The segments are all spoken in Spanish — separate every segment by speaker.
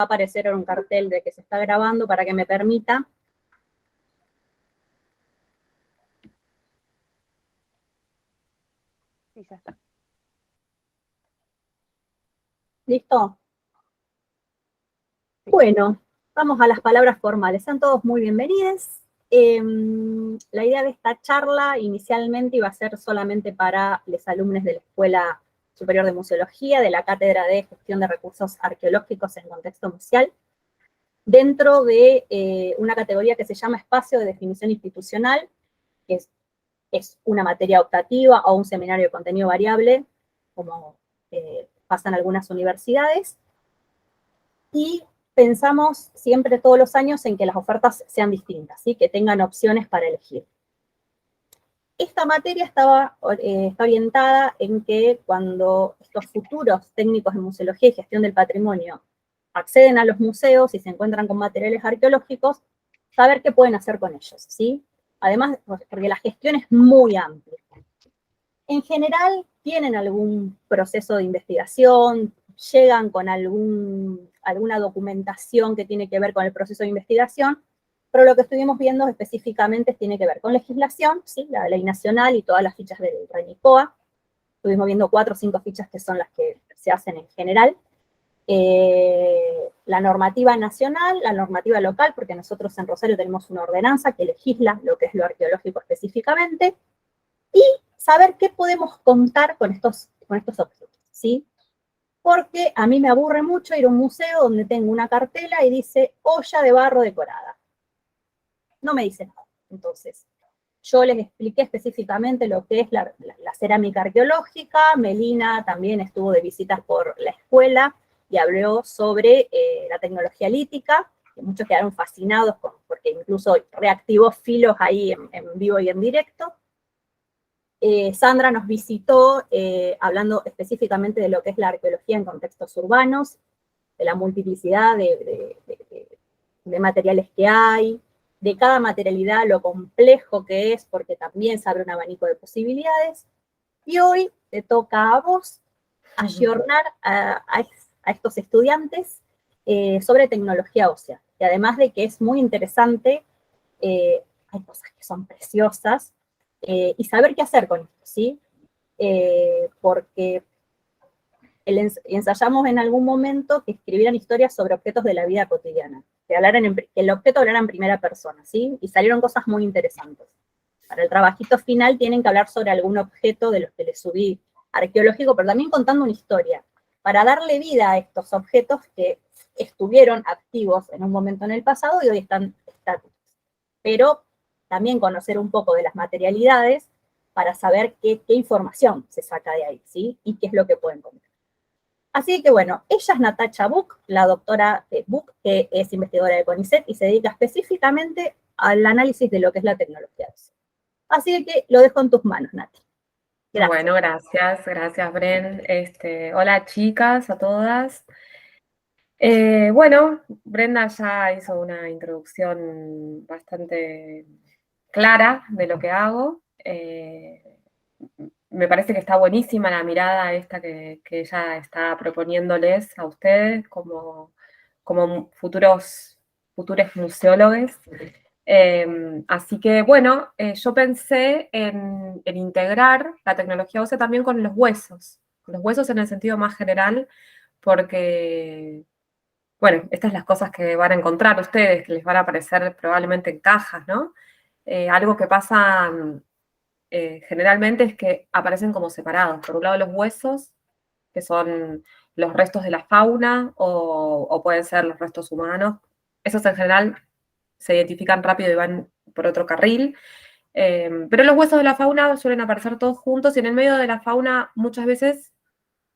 Speaker 1: a aparecer un cartel de que se está grabando para que me permita.
Speaker 2: Sí, ya está.
Speaker 1: ¿Listo? Bueno, vamos a las palabras formales. Sean todos muy bienvenidos. La idea de esta charla inicialmente iba a ser solamente para los alumnos de la Escuela Superior de Museología, de la Cátedra de Gestión de Recursos Arqueológicos en Contexto Museal, dentro de una categoría que se llama Espacio de Definición Institucional, que es una materia optativa o un seminario de contenido variable, como pasan algunas universidades, y pensamos siempre todos los años en que las ofertas sean distintas, ¿sí? Que tengan opciones para elegir. Esta materia está orientada en que cuando estos futuros técnicos de museología y gestión del patrimonio acceden a los museos y se encuentran con materiales arqueológicos, saber qué pueden hacer con ellos, ¿sí? Además, porque la gestión es muy amplia. En general, tienen algún proceso de investigación, llegan con alguna documentación que tiene que ver con el proceso de investigación, pero lo que estuvimos viendo específicamente tiene que ver con legislación, ¿sí? La ley nacional y todas las fichas del RENICOA. Estuvimos viendo 4 o 5 fichas que son las que se hacen en general. La normativa nacional, la normativa local, porque nosotros en Rosario tenemos una ordenanza que legisla lo que es lo arqueológico específicamente, y saber qué podemos contar con estos objetos, ¿sí? Porque a mí me aburre mucho ir a un museo donde tengo una cartela y dice olla de barro decorada. No me dice nada. Entonces, yo les expliqué específicamente lo que es la cerámica arqueológica. Melina también estuvo de visitas por la escuela y habló sobre la tecnología lítica, que muchos quedaron fascinados porque incluso reactivó filos ahí en vivo y en directo. Sandra nos visitó hablando específicamente de lo que es la arqueología en contextos urbanos, de la multiplicidad de materiales que hay, de cada materialidad, lo complejo que es, porque también se abre un abanico de posibilidades. Y hoy te toca a vos ayornar a estos estudiantes sobre tecnología ósea. Y además de que es muy interesante, hay cosas que son preciosas, y saber qué hacer con esto, ¿sí? Porque ensayamos en algún momento que escribieran historias sobre objetos de la vida cotidiana, que el objeto hablara en primera persona, ¿sí? Y salieron cosas muy interesantes. Para el trabajito final tienen que hablar sobre algún objeto de los que les subí arqueológico, pero también contando una historia, para darle vida a estos objetos que estuvieron activos en un momento en el pasado y hoy están estáticos. Pero también conocer un poco de las materialidades para saber qué información se saca de ahí, ¿sí? Y qué es lo que pueden contar. Así que bueno, ella es Natacha Buch, la doctora Buch, que es investigadora de CONICET y se dedica específicamente al análisis de lo que es la tecnología. Así que lo dejo en tus manos, Nati.
Speaker 3: Gracias. Bueno, gracias, Bren. Hola, chicas, a todas. Bueno, Brenda ya hizo una introducción bastante clara de lo que hago. Me parece que está buenísima la mirada esta que ella está proponiéndoles a ustedes como futuros museólogos. Así que, bueno, yo pensé en integrar la tecnología ósea también con los huesos en el sentido más general, porque, bueno, estas son las cosas que van a encontrar ustedes, que les van a aparecer probablemente en cajas, ¿no? Algo que pasa generalmente es que aparecen como separados. Por un lado los huesos, que son los restos de la fauna, o pueden ser los restos humanos. Esos en general se identifican rápido y van por otro carril. Pero los huesos de la fauna suelen aparecer todos juntos y en el medio de la fauna muchas veces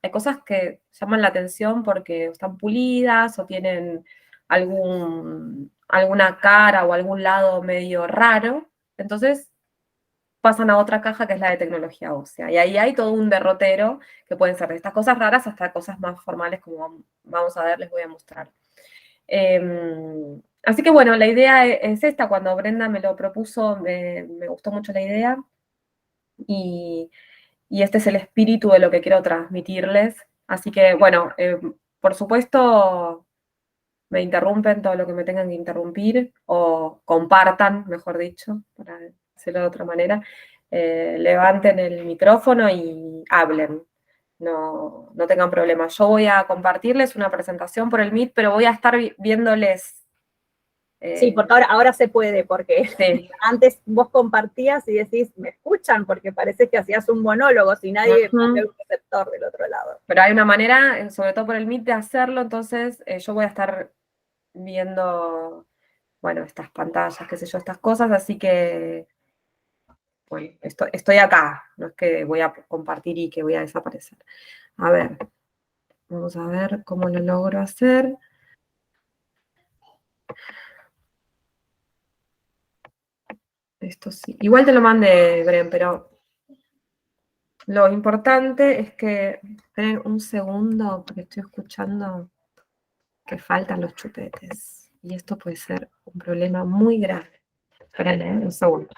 Speaker 3: hay cosas que llaman la atención porque están pulidas o tienen alguna cara o algún lado medio raro. Entonces pasan a otra caja que es la de tecnología ósea. Y ahí hay todo un derrotero que pueden ser de estas cosas raras hasta cosas más formales como vamos a ver, les voy a mostrar. Así que bueno, la idea es esta. Cuando Brenda me lo propuso, me gustó mucho la idea. Y este es el espíritu de lo que quiero transmitirles. Así que bueno, por supuesto, me interrumpen todo lo que me tengan que interrumpir, o compartan, mejor dicho, para decirlo de otra manera, levanten el micrófono y hablen. No, no tengan problemas. Yo voy a compartirles una presentación por el Meet, pero voy a estar viéndoles.
Speaker 1: Sí, porque ahora se puede, porque
Speaker 3: Sí.
Speaker 1: antes vos compartías y decís, ¿me escuchan? Porque parece que hacías un monólogo, si nadie ve un receptor del otro lado.
Speaker 3: Pero hay una manera, sobre todo por el Meet, de hacerlo, entonces yo voy a estar viendo, bueno, estas pantallas, qué sé yo, estas cosas, así que, bueno, estoy acá, no es que voy a compartir y que voy a desaparecer. A ver, vamos a ver cómo lo logro hacer. Esto sí, igual te lo mandé, Bren, pero lo importante es que, esperen un segundo, porque estoy escuchando que faltan los chupetes, y esto puede ser un problema muy grave. Esperen, un segundo.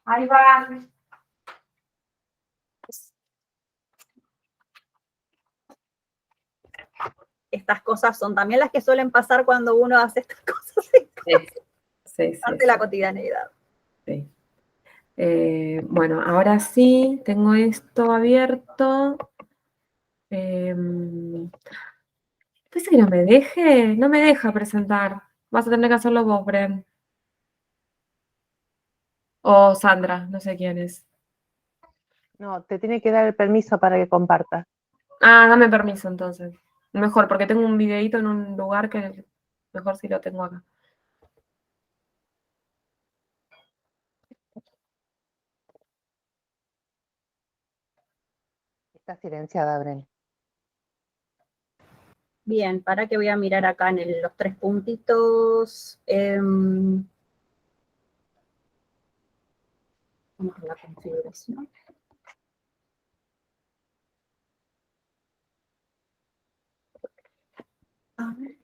Speaker 3: Ahí va.
Speaker 1: Estas cosas son también las que suelen pasar cuando uno hace estas cosas.
Speaker 3: Sí.
Speaker 1: Parte de la cotidianeidad.
Speaker 3: Sí. Bueno, ahora sí, tengo esto abierto. Parece que no me deja presentar. Vas a tener que hacerlo vos, Bren. O Sandra, no sé quién es.
Speaker 2: No, te tiene que dar el permiso para que compartas.
Speaker 3: Ah, dame permiso entonces. Mejor, porque tengo un videito en un lugar que mejor si lo tengo acá.
Speaker 2: Está silenciada, Bren.
Speaker 1: Bien, para que voy a mirar acá en los 3 puntitos. Vamos a la configuración. A ver.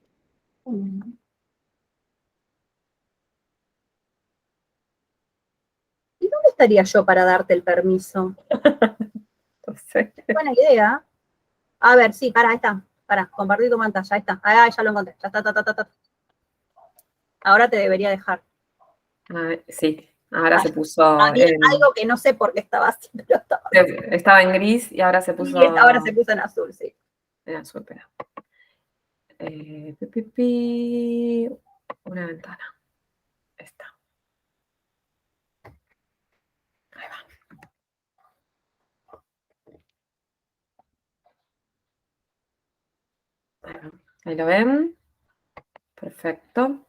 Speaker 1: ¿Y dónde estaría yo para darte el permiso?
Speaker 3: No sé.
Speaker 1: Buena idea. A ver, sí, ahí está. Compartir tu pantalla, ahí está. Ah, ya lo encontré. Ya está. Ahora te debería dejar.
Speaker 3: Ah, sí, ahora se puso
Speaker 1: Había algo que no sé por qué estaba así, pero
Speaker 3: estaba en gris y ahora se puso.
Speaker 1: Y ahora se puso en azul, sí.
Speaker 3: En azul, espera. Una ventana. Esta. Ahí va. Ahí lo ven. Perfecto.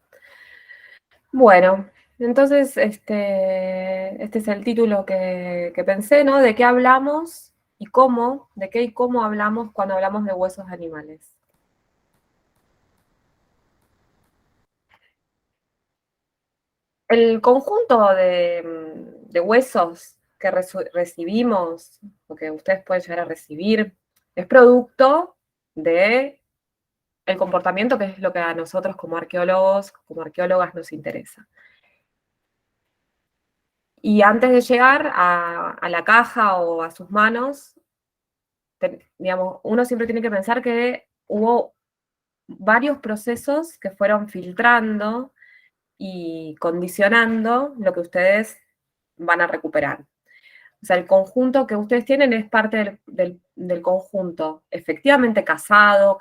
Speaker 3: Bueno, entonces este es el título que pensé, ¿no? ¿De qué hablamos y cómo? ¿De qué y cómo hablamos cuando hablamos de huesos de animales? El conjunto de huesos que recibimos, o que ustedes pueden llegar a recibir, es producto de el comportamiento, que es lo que a nosotros como arqueólogos, como arqueólogas nos interesa. Y antes de llegar a la caja o a sus manos, digamos, uno siempre tiene que pensar que hubo varios procesos que fueron filtrando y condicionando lo que ustedes van a recuperar. O sea, el conjunto que ustedes tienen es parte del conjunto efectivamente cazado,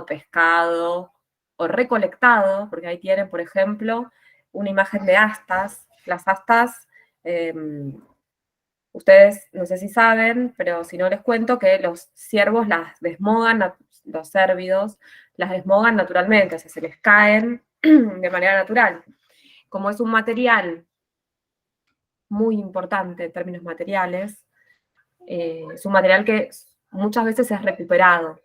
Speaker 3: pescado o recolectado, porque ahí tienen, por ejemplo, una imagen de astas. Las astas, ustedes no sé si saben, pero si no les cuento que los ciervos las desmogan, los cérvidos las desmogan naturalmente, o sea, se les caen de manera natural. Como es un material muy importante en términos materiales, es un material que muchas veces es recuperado.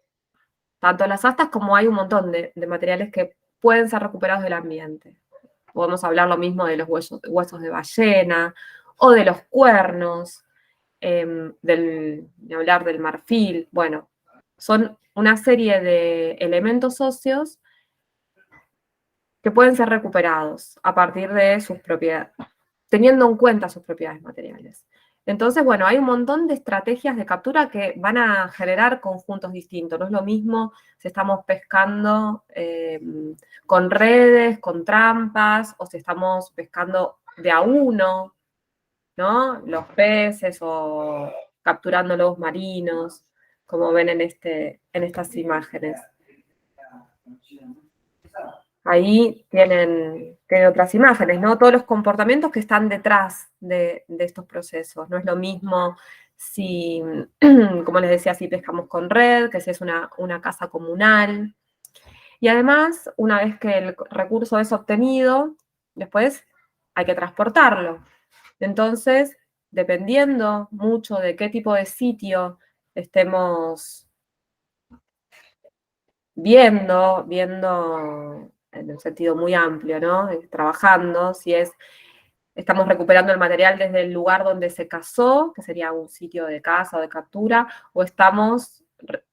Speaker 3: Tanto las astas como hay un montón de materiales que pueden ser recuperados del ambiente. Podemos hablar lo mismo de los huesos de ballena o de los cuernos, de hablar del marfil. Bueno, son una serie de elementos óseos que pueden ser recuperados a partir de sus propiedades, teniendo en cuenta sus propiedades materiales. Entonces, bueno, hay un montón de estrategias de captura que van a generar conjuntos distintos. No es lo mismo si estamos pescando con redes, con trampas, o si estamos pescando de a uno, ¿no? Los peces o capturando lobos marinos, como ven en estas imágenes. Ahí tienen otras imágenes, ¿no? Todos los comportamientos que están detrás de estos procesos. No es lo mismo si, como les decía, si pescamos con red, que si es una caza comunal. Y además, una vez que el recurso es obtenido, después hay que transportarlo. Entonces, dependiendo mucho de qué tipo de sitio estemos viendo en un sentido muy amplio, ¿no? Trabajando, si estamos recuperando el material desde el lugar donde se cazó, que sería un sitio de caza o de captura, o estamos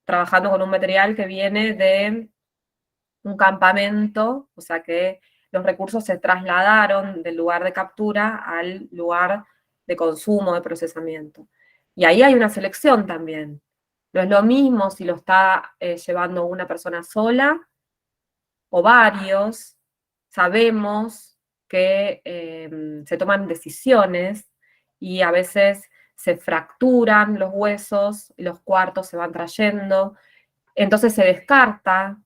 Speaker 3: trabajando con un material que viene de un campamento, o sea que los recursos se trasladaron del lugar de captura al lugar de consumo, de procesamiento. Y ahí hay una selección también. No es lo mismo si lo está llevando una persona sola o varios. Sabemos que se toman decisiones y a veces se fracturan los huesos, los cuartos se van trayendo, entonces se descarta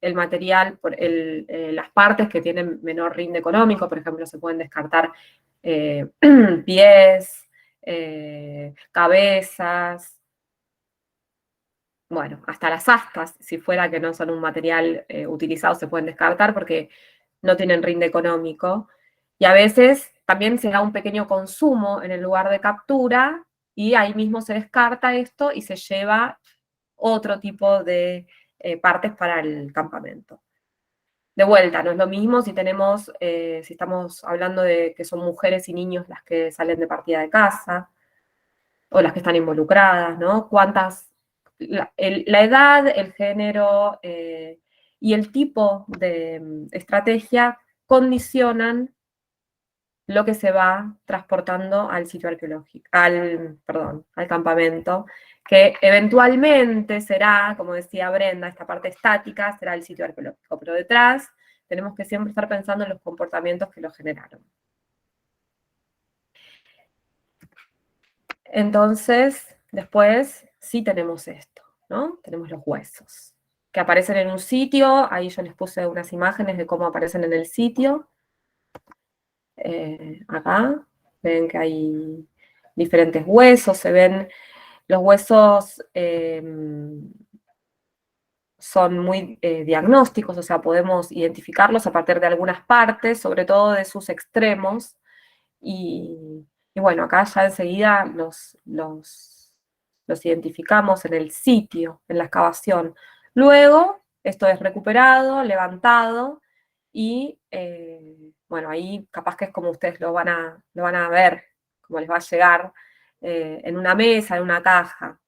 Speaker 3: el material, las partes que tienen menor rinde económico, por ejemplo, se pueden descartar pies, cabezas, bueno, hasta las astas, si fuera que no son un material utilizado, se pueden descartar porque no tienen rinde económico. Y a veces también se da un pequeño consumo en el lugar de captura y ahí mismo se descarta esto y se lleva otro tipo de partes para el campamento. De vuelta, no es lo mismo si si estamos hablando de que son mujeres y niños las que salen de partida de casa, o las que están involucradas, ¿no? La edad, el género y el tipo de estrategia condicionan lo que se va transportando al sitio arqueológico, al campamento, que eventualmente será, como decía Brenda, esta parte estática será el sitio arqueológico, pero detrás tenemos que siempre estar pensando en los comportamientos que lo generaron. Entonces, después sí tenemos esto, ¿no? Tenemos los huesos, que aparecen en un sitio, ahí yo les puse unas imágenes de cómo aparecen en el sitio. Acá ven que hay diferentes huesos, se ven los huesos son muy diagnósticos, o sea, podemos identificarlos a partir de algunas partes, sobre todo de sus extremos, y bueno, acá ya enseguida los identificamos en el sitio, en la excavación. Luego, esto es recuperado, levantado, y bueno, ahí capaz que es como ustedes lo van a ver, como les va a llegar, en una mesa, en una caja.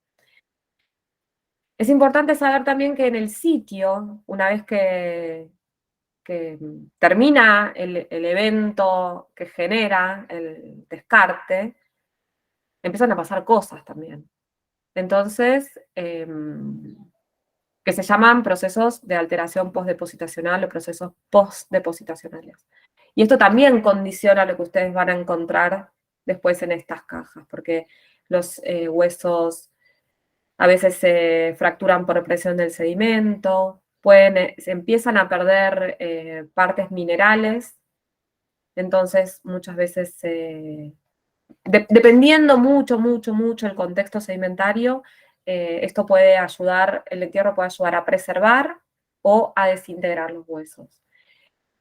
Speaker 3: Es importante saber también que en el sitio, una vez que termina el evento que genera el descarte, empiezan a pasar cosas también. Entonces, que se llaman procesos de alteración postdepositacional o procesos postdepositacionales. Y esto también condiciona lo que ustedes van a encontrar después en estas cajas, porque los huesos a veces se fracturan por presión del sedimento, se empiezan a perder partes minerales, entonces muchas veces, dependiendo mucho el contexto sedimentario, esto puede ayudar, el entierro puede ayudar a preservar o a desintegrar los huesos.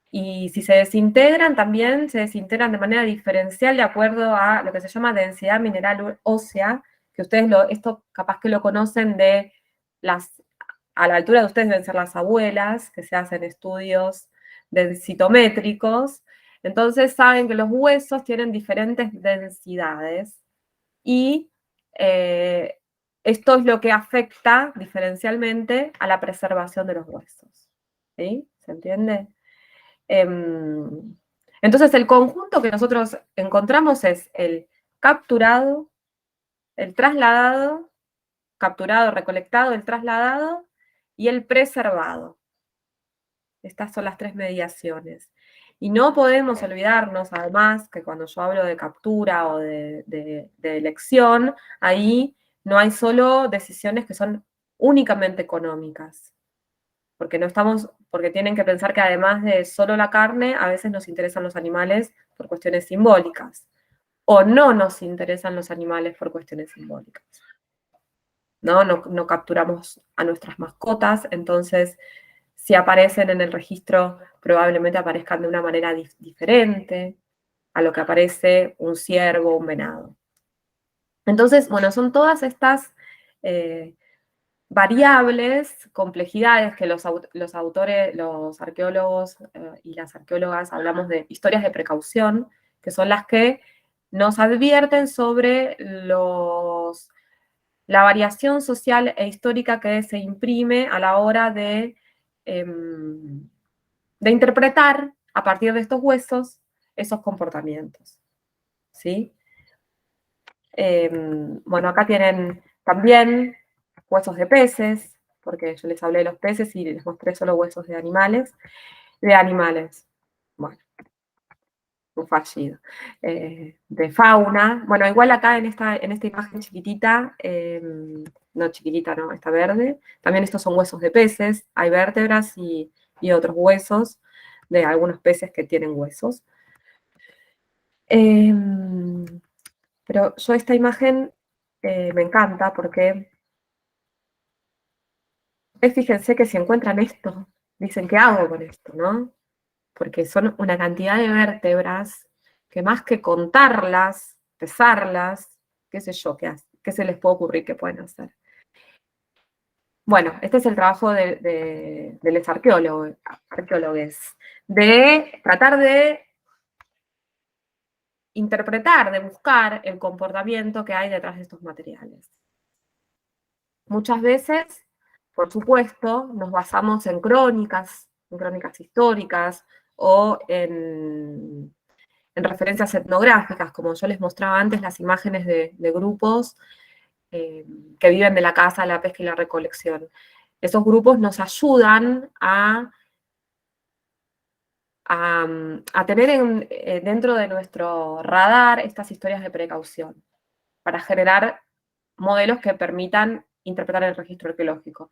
Speaker 3: Y si se desintegran, también se desintegran de manera diferencial de acuerdo a lo que se llama densidad mineral ósea, que ustedes esto capaz que lo conocen a la altura de ustedes deben ser las abuelas, que se hacen estudios densitométricos, entonces saben que los huesos tienen diferentes densidades y esto es lo que afecta diferencialmente a la preservación de los huesos. ¿Sí? ¿Se entiende? Entonces el conjunto que nosotros encontramos es el capturado, el trasladado, capturado, recolectado, el trasladado y el preservado. Estas son las 3 mediaciones. Y no podemos olvidarnos, además, que cuando yo hablo de captura o de elección, ahí no hay solo decisiones que son únicamente económicas. Porque tienen que pensar que además de solo la carne, a veces nos interesan los animales por cuestiones simbólicas. O no nos interesan los animales por cuestiones simbólicas. No capturamos a nuestras mascotas, entonces si aparecen en el registro, probablemente aparezcan de una manera diferente a lo que aparece un ciervo o un venado. Entonces, bueno, son todas estas variables, complejidades que los autores, los arqueólogos y las arqueólogas hablamos de historias de precaución, que son las que nos advierten sobre la variación social e histórica que se imprime a la hora de interpretar a partir de estos huesos esos comportamientos. ¿Sí? Bueno, acá tienen también huesos de peces, porque yo les hablé de los peces y les mostré solo huesos de animales. Bueno, un fallido. De fauna. Bueno, igual acá en esta imagen chiquitita, no chiquitita, no, esta verde, también estos son huesos de peces, hay vértebras y otros huesos de algunos peces que tienen huesos. Pero yo esta imagen me encanta porque fíjense que si encuentran esto, dicen, ¿qué hago con esto, no? Porque son una cantidad de vértebras que más que contarlas, pesarlas, qué sé yo, qué se les puede ocurrir que pueden hacer. Bueno, este es el trabajo de los arqueólogos, de tratar de interpretar, de buscar el comportamiento que hay detrás de estos materiales. Muchas veces, por supuesto, nos basamos en crónicas históricas o en referencias etnográficas, como yo les mostraba antes, las imágenes de grupos que viven de la caza, la pesca y la recolección. Esos grupos nos ayudan a tener dentro de nuestro radar estas historias de precaución, para generar modelos que permitan interpretar el registro arqueológico.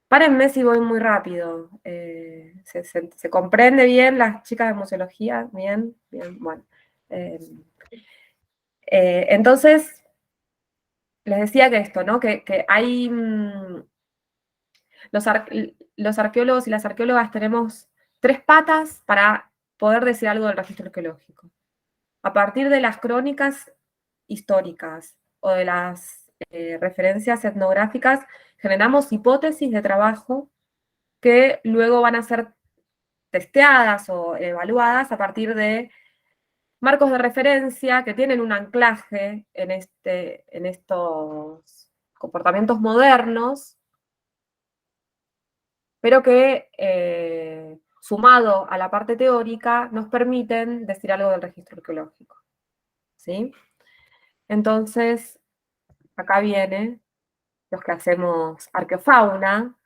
Speaker 3: Párenme si voy muy rápido. ¿Se comprende bien las chicas de museología? Bien, bueno. Entonces, les decía que esto, ¿no? Que hay... los arqueólogos y las arqueólogas tenemos 3 patas para poder decir algo del registro arqueológico. A partir de las crónicas históricas o de las referencias etnográficas, generamos hipótesis de trabajo que luego van a ser testeadas o evaluadas a partir de marcos de referencia que tienen un anclaje en estos comportamientos modernos, pero que sumado a la parte teórica nos permiten decir algo del registro arqueológico. ¿Sí? Entonces, acá viene los que hacemos arqueofauna,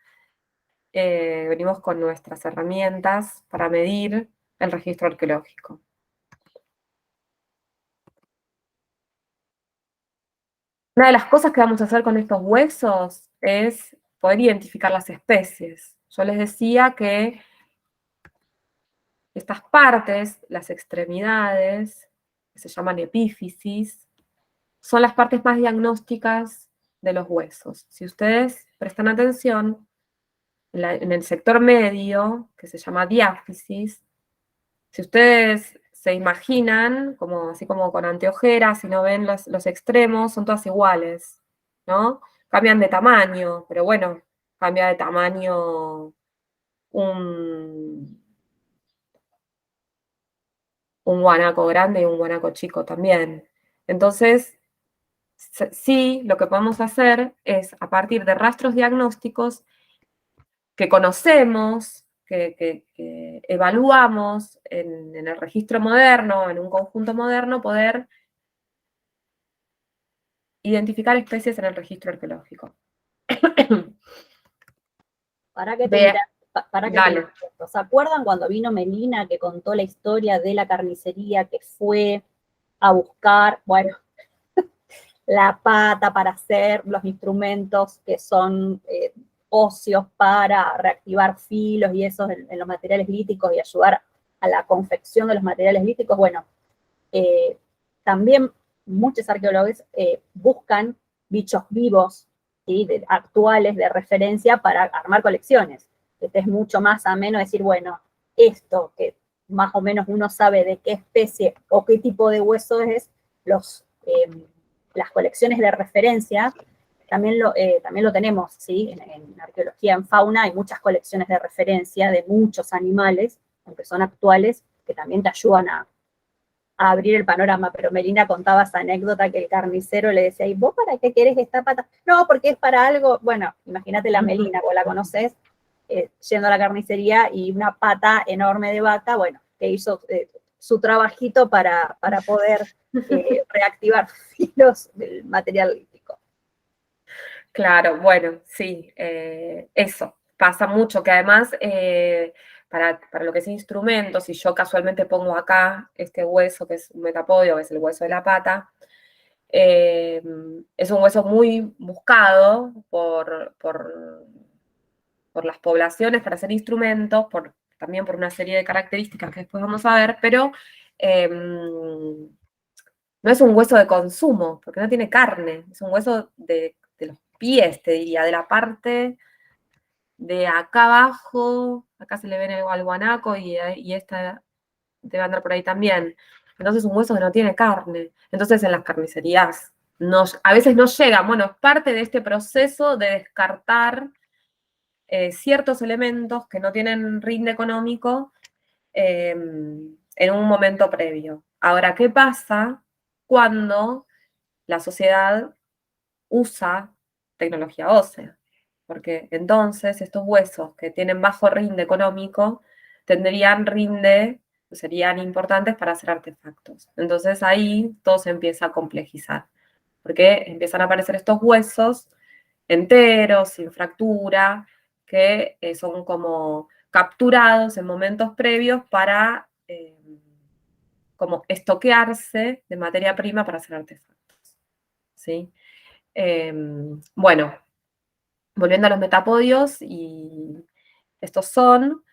Speaker 3: venimos con nuestras herramientas para medir el registro arqueológico. Una de las cosas que vamos a hacer con estos huesos es poder identificar las especies. Yo les decía que estas partes, las extremidades, que se llaman epífisis, son las partes más diagnósticas de los huesos. Si ustedes prestan atención, en el sector medio, que se llama diáfisis, si ustedes se imaginan, así como con anteojeras, y no ven los extremos, son todas iguales, ¿no? Cambian de tamaño, pero bueno, cambia de tamaño un guanaco grande y un guanaco chico también. Entonces, sí, lo que podemos hacer es, a partir de rastros diagnósticos que conocemos, que evaluamos en el registro moderno, en un conjunto moderno, poder identificar especies en el registro arqueológico.
Speaker 1: ¿Para qué te
Speaker 3: Ve,
Speaker 1: dirá? ¿Para qué te
Speaker 3: dale.
Speaker 1: dirá esto? ¿Se acuerdan cuando vino Melina que contó la historia de la carnicería que fue a buscar, bueno, la pata para hacer los instrumentos que son óseos para reactivar filos y esos en los materiales líticos y ayudar a la confección de los materiales líticos? Bueno, también muchos arqueólogos buscan bichos vivos, ¿sí? Actuales de referencia para armar colecciones. Este es mucho más ameno decir, bueno, esto que más o menos uno sabe de qué especie o qué tipo de hueso es, las colecciones de referencia también lo tenemos, ¿sí? En arqueología, en fauna, hay muchas colecciones de referencia de muchos animales, aunque son actuales, que también te ayudan a abrir el panorama. Pero Melina contaba esa anécdota que el carnicero le decía, ¿y vos para qué querés esta pata? No, porque es para algo. Bueno, imagínate la Melina, vos la conocés, yendo a la carnicería y una pata enorme de vaca, bueno, que hizo su trabajito para poder reactivar filos del material lítico.
Speaker 3: Claro, bueno, sí, eso. Pasa mucho que además, para lo que es instrumentos, si yo casualmente pongo acá este hueso, que es un metapodio, que es el hueso de la pata, es un hueso muy buscado por las poblaciones para hacer instrumentos, también por una serie de características que después vamos a ver, pero no es un hueso de consumo, porque no tiene carne, es un hueso de los pies, te diría, de la parte de acá abajo, acá se le ve al guanaco y esta debe andar por ahí también. Entonces es un hueso que no tiene carne. Entonces en las carnicerías a veces no llegan. Bueno, es parte de este proceso de descartar ciertos elementos que no tienen rinde económico en un momento previo. Ahora, ¿qué pasa cuando la sociedad usa tecnología ósea? Porque entonces estos huesos que tienen bajo rinde económico tendrían rinde, serían importantes para hacer artefactos. Entonces ahí todo se empieza a complejizar, porque empiezan a aparecer estos huesos enteros, sin fractura, que son como capturados en momentos previos para como estoquearse de materia prima para hacer artefactos. ¿Sí? Bueno, volviendo a los metapodios, y estos son,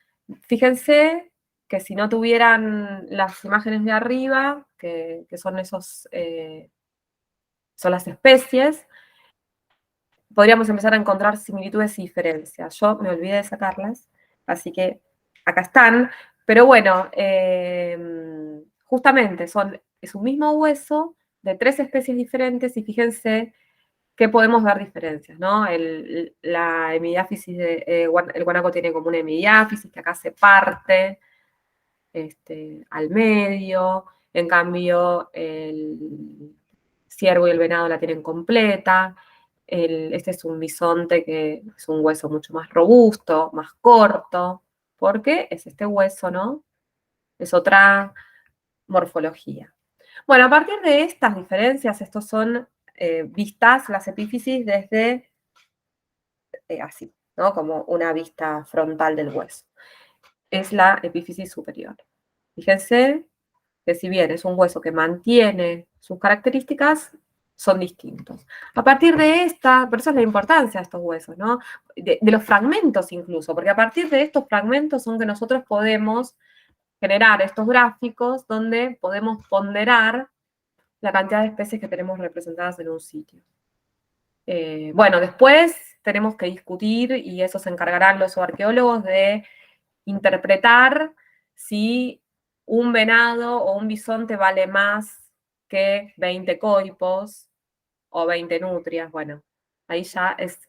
Speaker 3: fíjense que si no tuvieran las imágenes de arriba, que son son las especies, podríamos empezar a encontrar similitudes y diferencias. Yo me olvidé de sacarlas, así que acá están. Pero bueno, justamente es un mismo hueso de 3 especies diferentes y fíjense que podemos ver diferencias, ¿no? La hemidiáfisis, el guanaco tiene como una hemidiáfisis que acá se parte al medio, en cambio el ciervo y el venado la tienen completa. Este es un bisonte que es un hueso mucho más robusto, más corto, porque es este hueso, ¿no? Es otra morfología. Bueno, a partir de estas diferencias, estos son vistas las epífisis desde así, ¿no? Como una vista frontal del hueso. Es la epífisis superior. Fíjense que si bien es un hueso que mantiene sus características, son distintos. A partir de por eso es la importancia de estos huesos, ¿no? De los fragmentos incluso, porque a partir de estos fragmentos son que nosotros podemos generar estos gráficos donde podemos ponderar la cantidad de especies que tenemos representadas en un sitio. Bueno, después tenemos que discutir, y eso se encargarán los arqueólogos, de interpretar si un venado o un bisonte vale más que 20 coipos o 20 nutrias. Bueno, ahí ya es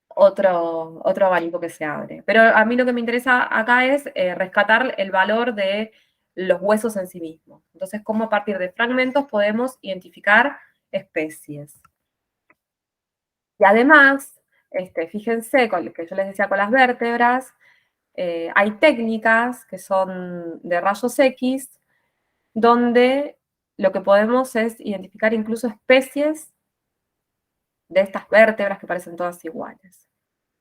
Speaker 3: otro abanico que se abre. Pero a mí lo que me interesa acá es rescatar el valor de los huesos en sí mismos. Entonces, cómo a partir de fragmentos podemos identificar especies. Y además, fíjense, que yo les decía con las vértebras, hay técnicas que son de rayos X, donde lo que podemos es identificar incluso especies de estas vértebras que parecen todas iguales.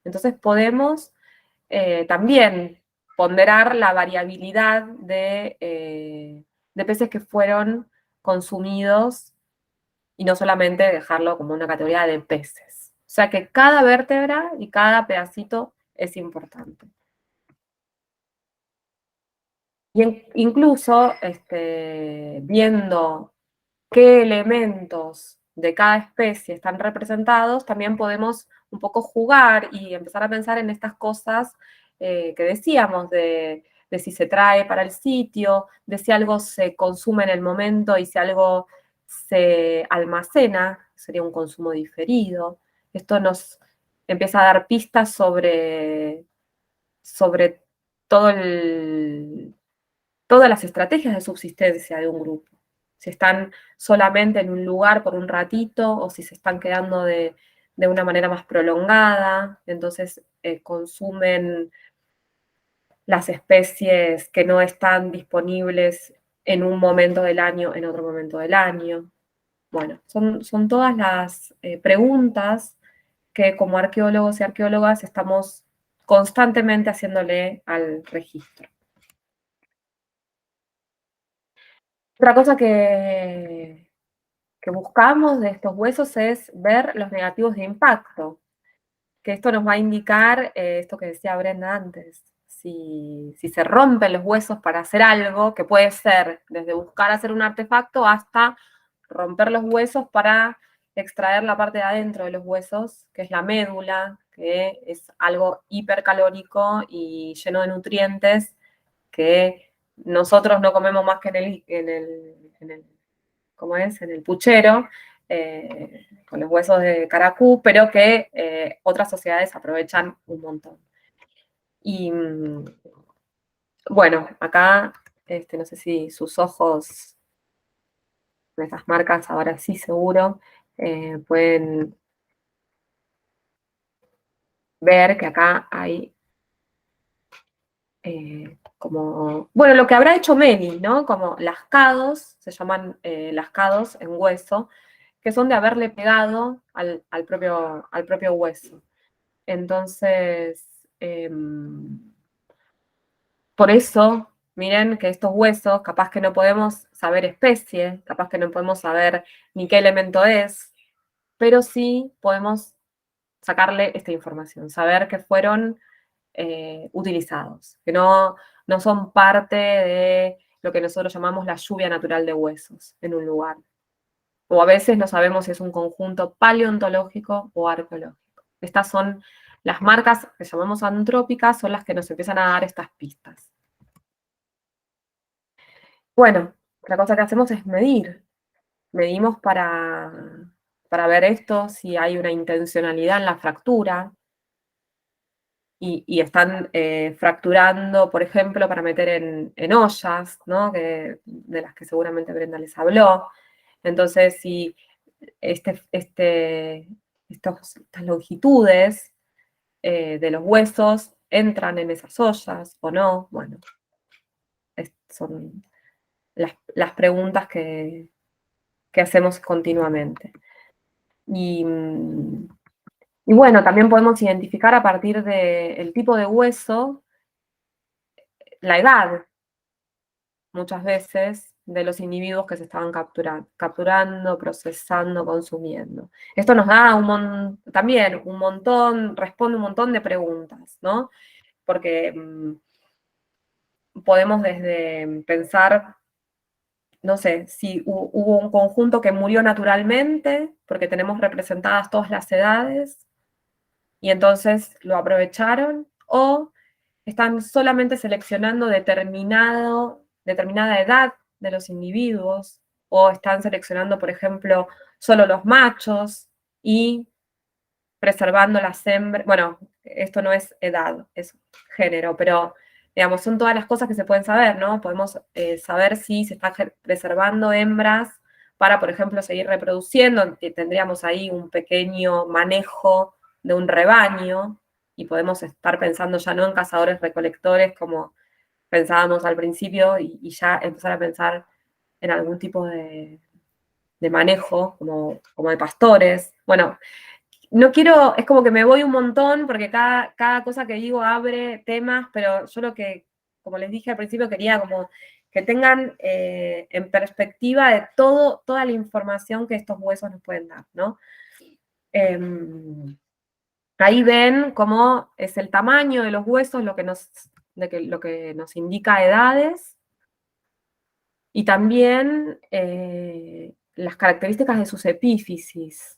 Speaker 3: Entonces podemos también ponderar la variabilidad de peces que fueron consumidos y no solamente dejarlo como una categoría de peces. O sea que cada vértebra y cada pedacito es importante. Y incluso viendo qué elementos de cada especie están representados, también podemos un poco jugar y empezar a pensar en estas cosas que decíamos, de si se trae para el sitio, de si algo se consume en el momento y si algo se almacena, sería un consumo diferido. Esto nos empieza a dar pistas sobre todo todas las estrategias de subsistencia de un grupo. Si están solamente en un lugar por un ratito o si se están quedando de una manera más prolongada, entonces consumen las especies que no están disponibles en un momento del año, en otro momento del año. Bueno, son todas las preguntas que como arqueólogos y arqueólogas estamos constantemente haciéndole al registro. Otra cosa que buscamos de estos huesos es ver los negativos de impacto, que esto nos va a indicar esto que decía Brenda antes, si se rompen los huesos para hacer algo, que puede ser desde buscar hacer un artefacto hasta romper los huesos para extraer la parte de adentro de los huesos, que es la médula, que es algo hipercalórico y lleno de nutrientes que nosotros no comemos más que ¿cómo es? En el puchero, con los huesos de caracú, pero que otras sociedades aprovechan un montón. Y bueno, acá, no sé si sus ojos, con esas marcas, ahora sí seguro, pueden ver que acá hay como, bueno, lo que habrá hecho Meli, ¿no? Como lascados, se llaman lascados en hueso, que son de haberle pegado al propio hueso. Entonces, por eso, miren que estos huesos, capaz que no podemos saber especie, capaz que no podemos saber ni qué elemento es, pero sí podemos sacarle esta información, saber que fueron utilizados, que no son parte de lo que nosotros llamamos la lluvia natural de huesos en un lugar. O a veces no sabemos si es un conjunto paleontológico o arqueológico. Estas son las marcas que llamamos antrópicas, son las que nos empiezan a dar estas pistas. Bueno, otra cosa que hacemos es medir. Medimos para ver esto, si hay una intencionalidad en la fractura, y están fracturando, por ejemplo, para meter en ollas, ¿no? De las que seguramente Brenda les habló. Entonces, si estas longitudes de los huesos entran en esas ollas o no, bueno, son las preguntas que hacemos continuamente. Y bueno, también podemos identificar a partir del tipo de hueso la edad, muchas veces, de los individuos que se estaban capturando, procesando, consumiendo. Esto nos da también un montón, responde un montón de preguntas, ¿no? Porque podemos desde pensar, no sé, si hubo un conjunto que murió naturalmente, porque tenemos representadas todas las edades, y entonces lo aprovecharon, o están solamente seleccionando determinada edad de los individuos, o están seleccionando, por ejemplo, solo los machos y preservando las hembras. Bueno, esto no es edad, es género, pero digamos, son todas las cosas que se pueden saber, ¿no? Podemos saber si se están preservando hembras para, por ejemplo, seguir reproduciendo, tendríamos ahí un pequeño manejo de un rebaño, y podemos estar pensando ya no en cazadores-recolectores como pensábamos al principio, y ya empezar a pensar en algún tipo de manejo, como de pastores. Bueno, no quiero, es como que me voy un montón porque cada cosa que digo abre temas, pero yo lo que, como les dije al principio, quería como que tengan en perspectiva de toda la información que estos huesos nos pueden dar, ¿no? Ahí ven cómo es el tamaño de los huesos lo que nos indica edades y también las características de sus epífisis.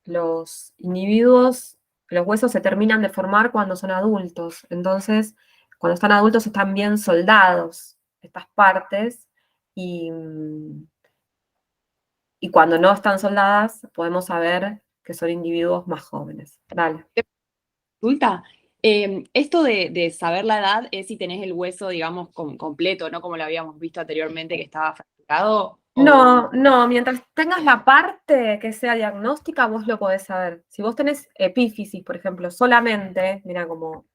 Speaker 3: Los individuos, los huesos se terminan de formar cuando son adultos. Entonces, cuando están adultos están bien soldados estas partes y cuando no están soldadas podemos saber que son individuos más jóvenes. Dale.
Speaker 4: Consulta. Esto de saber la edad es si tenés el hueso, digamos, completo, no como lo habíamos visto anteriormente que estaba fracturado.
Speaker 3: No, mientras tengas la parte que sea diagnóstica, vos lo podés saber. Si vos tenés epífisis, por ejemplo, solamente, mira como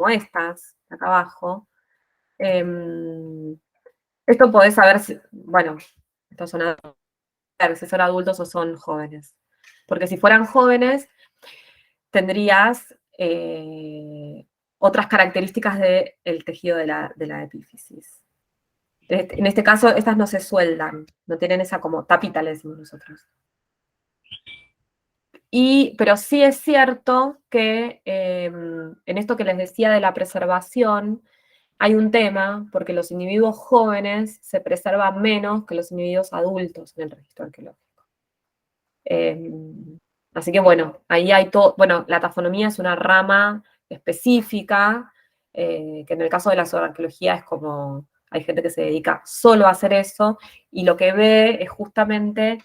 Speaker 3: estas, acá abajo, esto podés saber si, bueno, estos son si son adultos o son jóvenes. Porque si fueran jóvenes, tendrías otras características del tejido de la epífisis. En este caso, estas no se sueldan, no tienen esa como tapita, le decimos nosotros. Pero sí es cierto que en esto que les decía de la preservación, hay un tema, porque los individuos jóvenes se preservan menos que los individuos adultos en el registro arqueológico. Así que bueno, ahí hay todo, bueno, la tafonomía es una rama específica, que en el caso de la zooarqueología es como, hay gente que se dedica solo a hacer eso, y lo que ve es justamente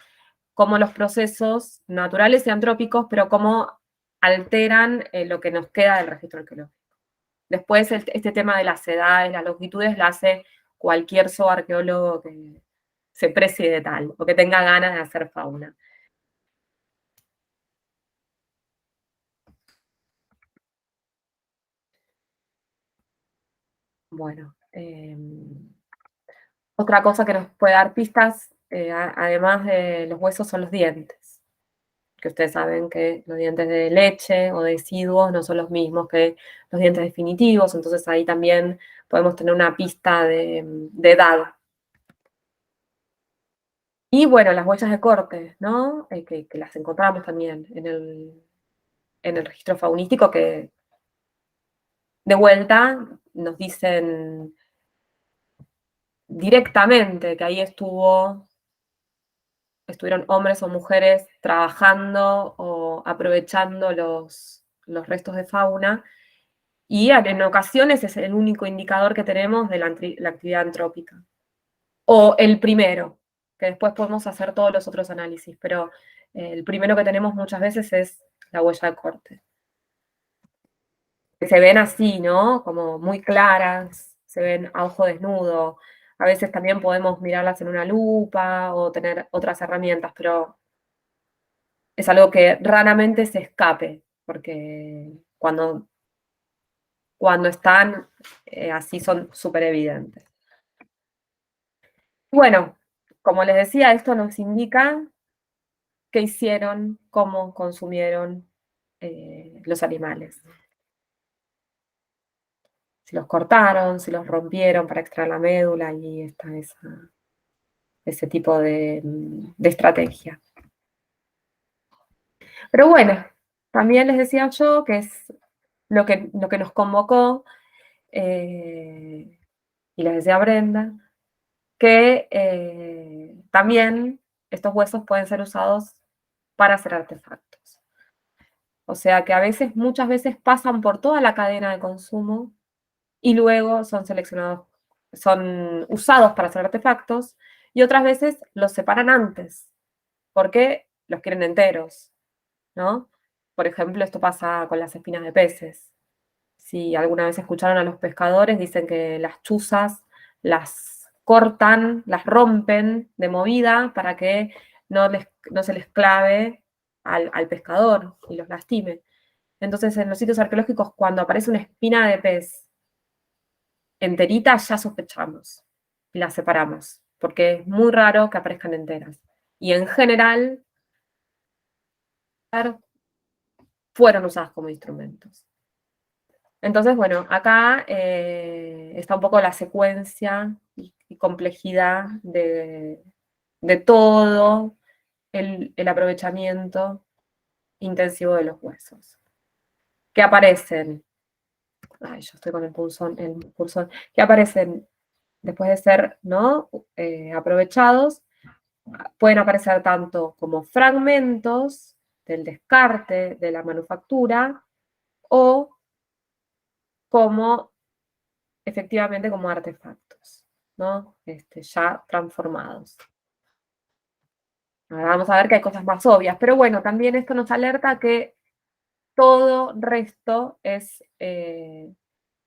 Speaker 3: cómo los procesos naturales y antrópicos, pero cómo alteran lo que nos queda del registro arqueológico. Después este tema de las edades, las longitudes, la hace cualquier zooarqueólogo que se precie de tal, o que tenga ganas de hacer fauna. Bueno, otra cosa que nos puede dar pistas, además de los huesos, son los dientes. Que ustedes saben que los dientes de leche o deciduos no son los mismos que los dientes definitivos, entonces ahí también podemos tener una pista de edad. Y bueno, las huellas de corte, ¿no? Que las encontramos también en el registro faunístico, que de vuelta nos dicen directamente que ahí estuvieron hombres o mujeres trabajando o aprovechando los restos de fauna, y en ocasiones es el único indicador que tenemos de la actividad antrópica. O el primero, que después podemos hacer todos los otros análisis, pero el primero que tenemos muchas veces es la huella de corte. Que se ven así, ¿no? Como muy claras, se ven a ojo desnudo. A veces también podemos mirarlas en una lupa o tener otras herramientas, pero es algo que raramente se escape, porque cuando están así son súper evidentes. Bueno, como les decía, esto nos indica qué hicieron, cómo consumieron los animales. Si los cortaron, si los rompieron para extraer la médula, y está ese tipo de estrategia. Pero bueno, también les decía yo que es lo que nos convocó, y les decía a Brenda, que también estos huesos pueden ser usados para hacer artefactos. O sea que muchas veces pasan por toda la cadena de consumo y luego son seleccionados, son usados para hacer artefactos, y otras veces los separan antes, porque los quieren enteros, ¿no? Por ejemplo, esto pasa con las espinas de peces. Si alguna vez escucharon a los pescadores, dicen que las chuzas las cortan, las rompen de movida para que no se les clave al pescador y los lastime. Entonces, en los sitios arqueológicos, cuando aparece una espina de pez enterita, ya sospechamos y las separamos, porque es muy raro que aparezcan enteras. Y en general, claro, fueron usadas como instrumentos. Entonces, bueno, acá está un poco la secuencia y complejidad de todo el aprovechamiento intensivo de los huesos. Que aparecen, ay, yo estoy con el cursor, que aparecen después de ser, ¿no? Aprovechados, pueden aparecer tanto como fragmentos del descarte de la manufactura o como, efectivamente, como artefactos, ¿no? Ya transformados. Ahora vamos a ver que hay cosas más obvias, pero bueno, también esto nos alerta que todo resto es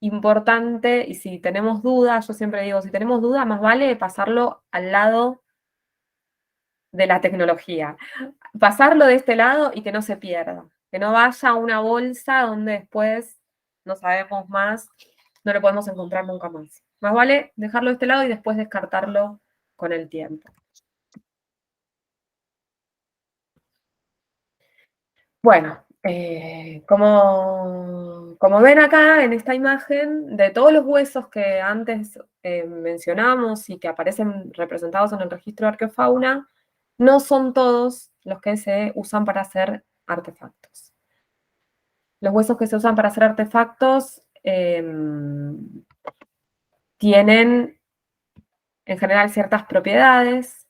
Speaker 3: importante y si tenemos dudas, yo siempre digo, si tenemos dudas, más vale pasarlo al lado de la tecnología. Pasarlo de este lado y que no se pierda, que no vaya a una bolsa donde después no sabemos más, no lo podemos encontrar nunca más. Más vale dejarlo de este lado y después descartarlo con el tiempo. Bueno, como ven acá en esta imagen, de todos los huesos que antes mencionamos y que aparecen representados en el registro de arqueofauna, no son todos los que se usan para hacer artefactos. Los huesos que se usan para hacer artefactos tienen en general ciertas propiedades.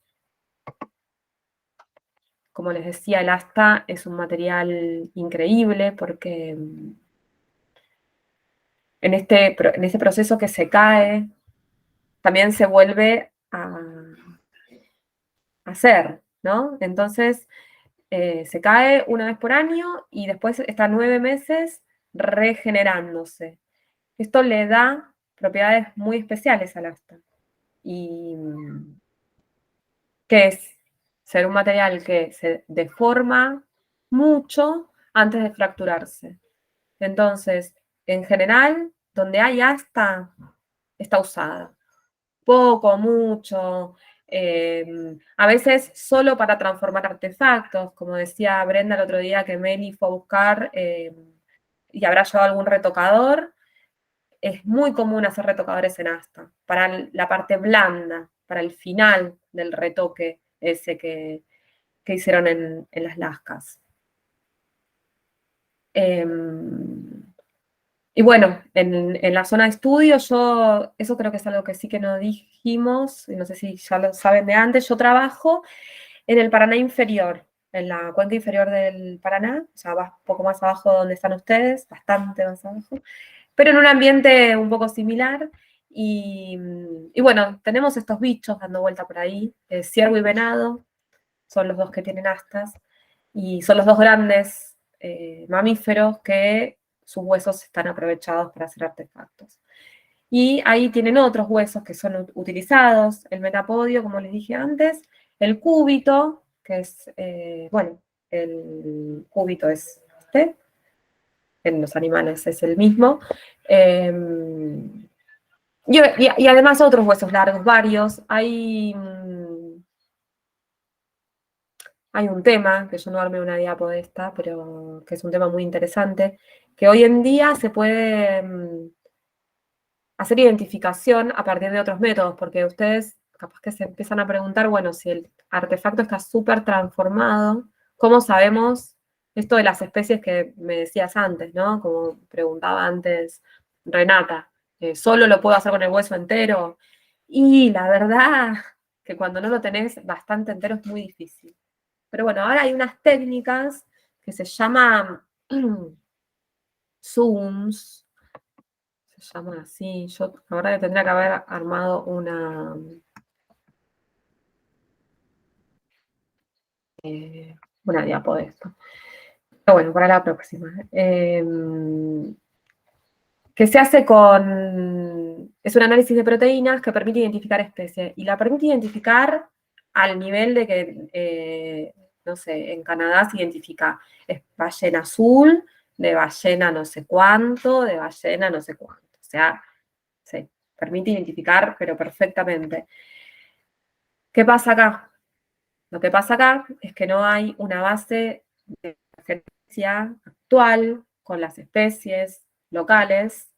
Speaker 3: Como les decía, el asta es un material increíble porque en este proceso que se cae, también se vuelve a hacer, ¿no? Entonces, se cae una vez por año y después está 9 meses regenerándose. Esto le da propiedades muy especiales al asta. Y que es ser un material que se deforma mucho antes de fracturarse. Entonces, en general, donde hay asta, está usada. Poco, mucho, a veces solo para transformar artefactos, como decía Brenda el otro día que Meli fue a buscar y habrá llevado algún retocador. Es muy común hacer retocadores en asta, para la parte blanda, para el final del retoque ese que hicieron en las lascas. Y bueno, en la zona de estudio, eso creo que es algo que sí que no dijimos, y no sé si ya lo saben de antes, yo trabajo en el Paraná inferior, en la cuenca inferior del Paraná, o sea, un poco más abajo de donde están ustedes, bastante más abajo, pero en un ambiente un poco similar. Y bueno, tenemos estos bichos dando vuelta por ahí, ciervo y venado, son los dos que tienen astas, y son los dos grandes mamíferos que sus huesos están aprovechados para hacer artefactos. Y ahí tienen otros huesos que son utilizados, el metapodio, como les dije antes, el cúbito, que es, bueno, el cúbito es este, en los animales es el mismo, y además otros huesos largos, varios. Hay un tema, que yo no armé una diapo de esta, pero que es un tema muy interesante, que hoy en día se puede hacer identificación a partir de otros métodos, porque ustedes capaz que se empiezan a preguntar, bueno, si el artefacto está súper transformado, ¿cómo sabemos esto de las especies que me decías antes, ¿no? Como preguntaba antes Renata, ¿solo lo puedo hacer con el hueso entero? Y la verdad que cuando no lo tenés bastante entero es muy difícil. Pero bueno, ahora hay unas técnicas que se llaman zooms, se llaman así. Yo la verdad que tendría que haber armado una diapo de esto. Pero bueno, para la próxima. Que se hace es un análisis de proteínas que permite identificar especies. Y la permite identificar al nivel de que, no sé, en Canadá se identifica ballena azul, de ballena no sé cuánto, de ballena no sé cuánto. O sea, se permite identificar, pero perfectamente. ¿Qué pasa acá? Lo que pasa acá es que no hay una base de referencia actual con las especies locales.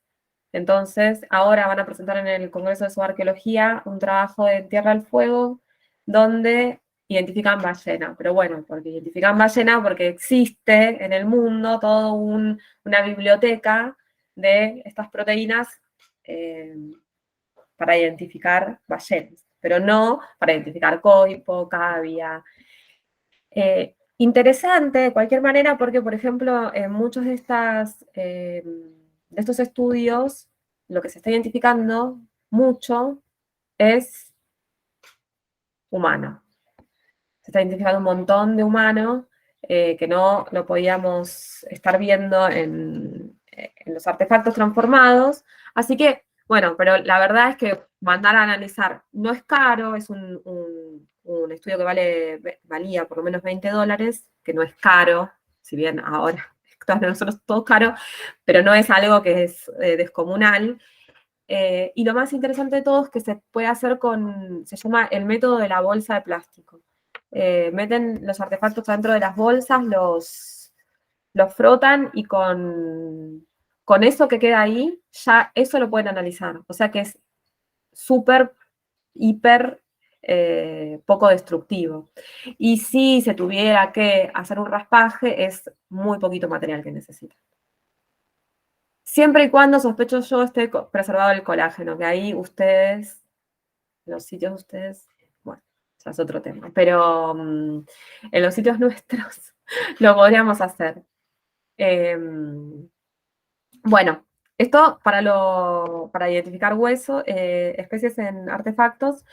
Speaker 3: Entonces, ahora van a presentar en el Congreso de Zooarqueología un trabajo de Tierra del Fuego donde identifican ballena. Pero bueno, porque identifican ballena porque existe en el mundo toda una biblioteca de estas proteínas para identificar ballenas, pero no para identificar coipo, cavia. Interesante de cualquier manera porque, por ejemplo, en muchos de estos estudios, lo que se está identificando mucho es humano. Se está identificando un montón de humano que no lo podíamos estar viendo en los artefactos transformados. Así que, bueno, pero la verdad es que mandar a analizar no es caro, es un estudio que valía por lo menos $20, que no es caro, si bien ahora nosotros todo caro, pero no es algo que es descomunal. Y lo más interesante de todo es que se puede hacer se llama el método de la bolsa de plástico. Meten los artefactos dentro de las bolsas, los frotan y con eso que queda ahí, ya eso lo pueden analizar. O sea que es súper, hiper poco destructivo. Y si se tuviera que hacer un raspaje, es muy poquito material que necesita. Siempre y cuando, sospecho yo, esté preservado el colágeno, que ahí ustedes, los sitios de ustedes, bueno, ya es otro tema, pero en los sitios nuestros lo podríamos hacer. Bueno, esto para identificar hueso, especies en artefactos,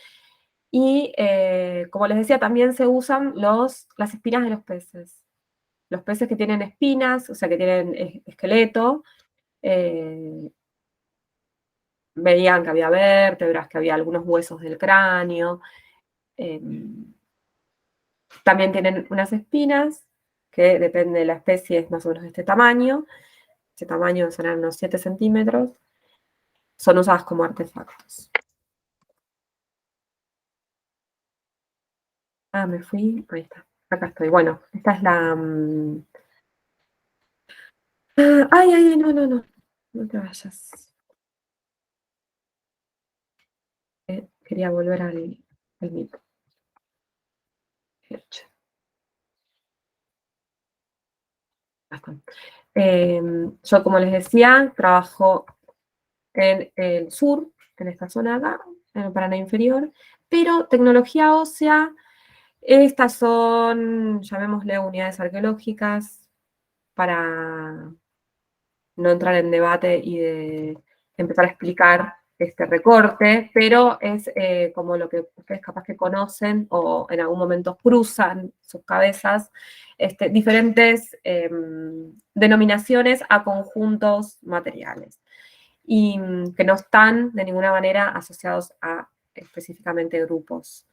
Speaker 3: y como les decía, también se usan las espinas de los peces. Los peces que tienen espinas, o sea, que tienen esqueleto, veían que había vértebras, que había algunos huesos del cráneo. También tienen unas espinas, que depende de la especie, es más o menos de este tamaño. Este tamaño serán unos 7 centímetros. Son usadas como artefactos. Ah, me fui. Ahí está. Acá estoy. Bueno, esta es la... Ay, ay, no, no, no. No te vayas. Quería volver al mito. Yo, como les decía, trabajo en el sur, en esta zona de acá, en el Paraná inferior, pero tecnología ósea, estas son, llamémosle, unidades arqueológicas, para no entrar en debate y de empezar a explicar este recorte, pero es como lo que ustedes capaz que conocen o en algún momento cruzan sus cabezas, diferentes denominaciones a conjuntos materiales y que no están de ninguna manera asociados a específicamente grupos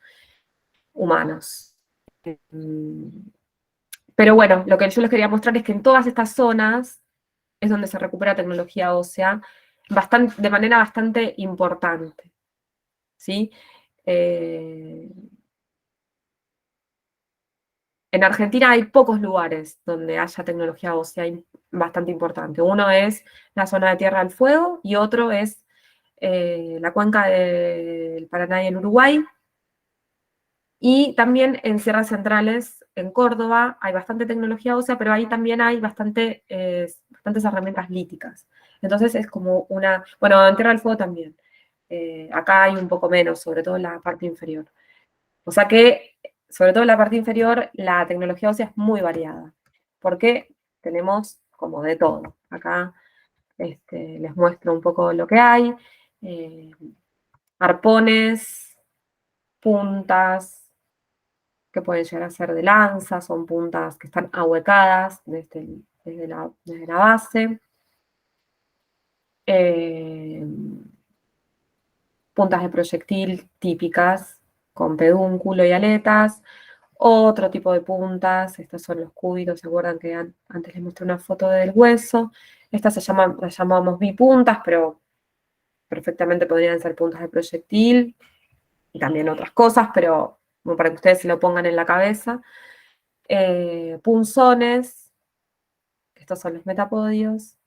Speaker 3: humanos. Pero bueno, lo que yo les quería mostrar es que en todas estas zonas es donde se recupera tecnología ósea de manera bastante importante. ¿Sí? En Argentina hay pocos lugares donde haya tecnología ósea bastante importante. Uno es la zona de Tierra del Fuego y otro es la cuenca del Paraná y el Uruguay. Y también en Sierras Centrales, en Córdoba, hay bastante tecnología ósea, pero ahí también hay bastantes herramientas líticas. Entonces es como bueno, en Tierra del Fuego también. Acá hay un poco menos, sobre todo en la parte inferior. O sea que, sobre todo en la parte inferior, la tecnología ósea es muy variada, porque tenemos como de todo. Acá les muestro un poco lo que hay. Arpones, puntas, que pueden llegar a ser de lanza, son puntas que están ahuecadas desde la base. Puntas de proyectil típicas, con pedúnculo y aletas. Otro tipo de puntas, estos son los cúbitos, ¿se acuerdan que antes les mostré una foto del hueso? Estas las llamamos bipuntas, pero perfectamente podrían ser puntas de proyectil y también otras cosas, pero como para que ustedes se lo pongan en la cabeza. Punzones, que estos son los metapodios.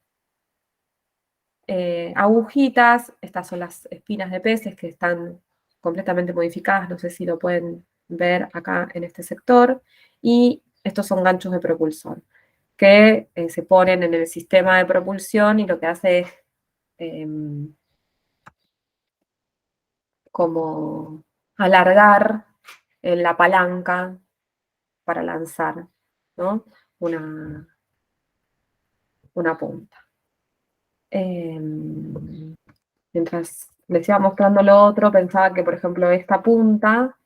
Speaker 3: Agujitas, estas son las espinas de peces que están completamente modificadas, no sé si lo pueden ver acá en este sector, y estos son ganchos de propulsor, que se ponen en el sistema de propulsión y lo que hace es como alargar la palanca para lanzar, ¿no? una punta. Mientras les iba mostrando lo otro, pensaba que, por ejemplo, esta punta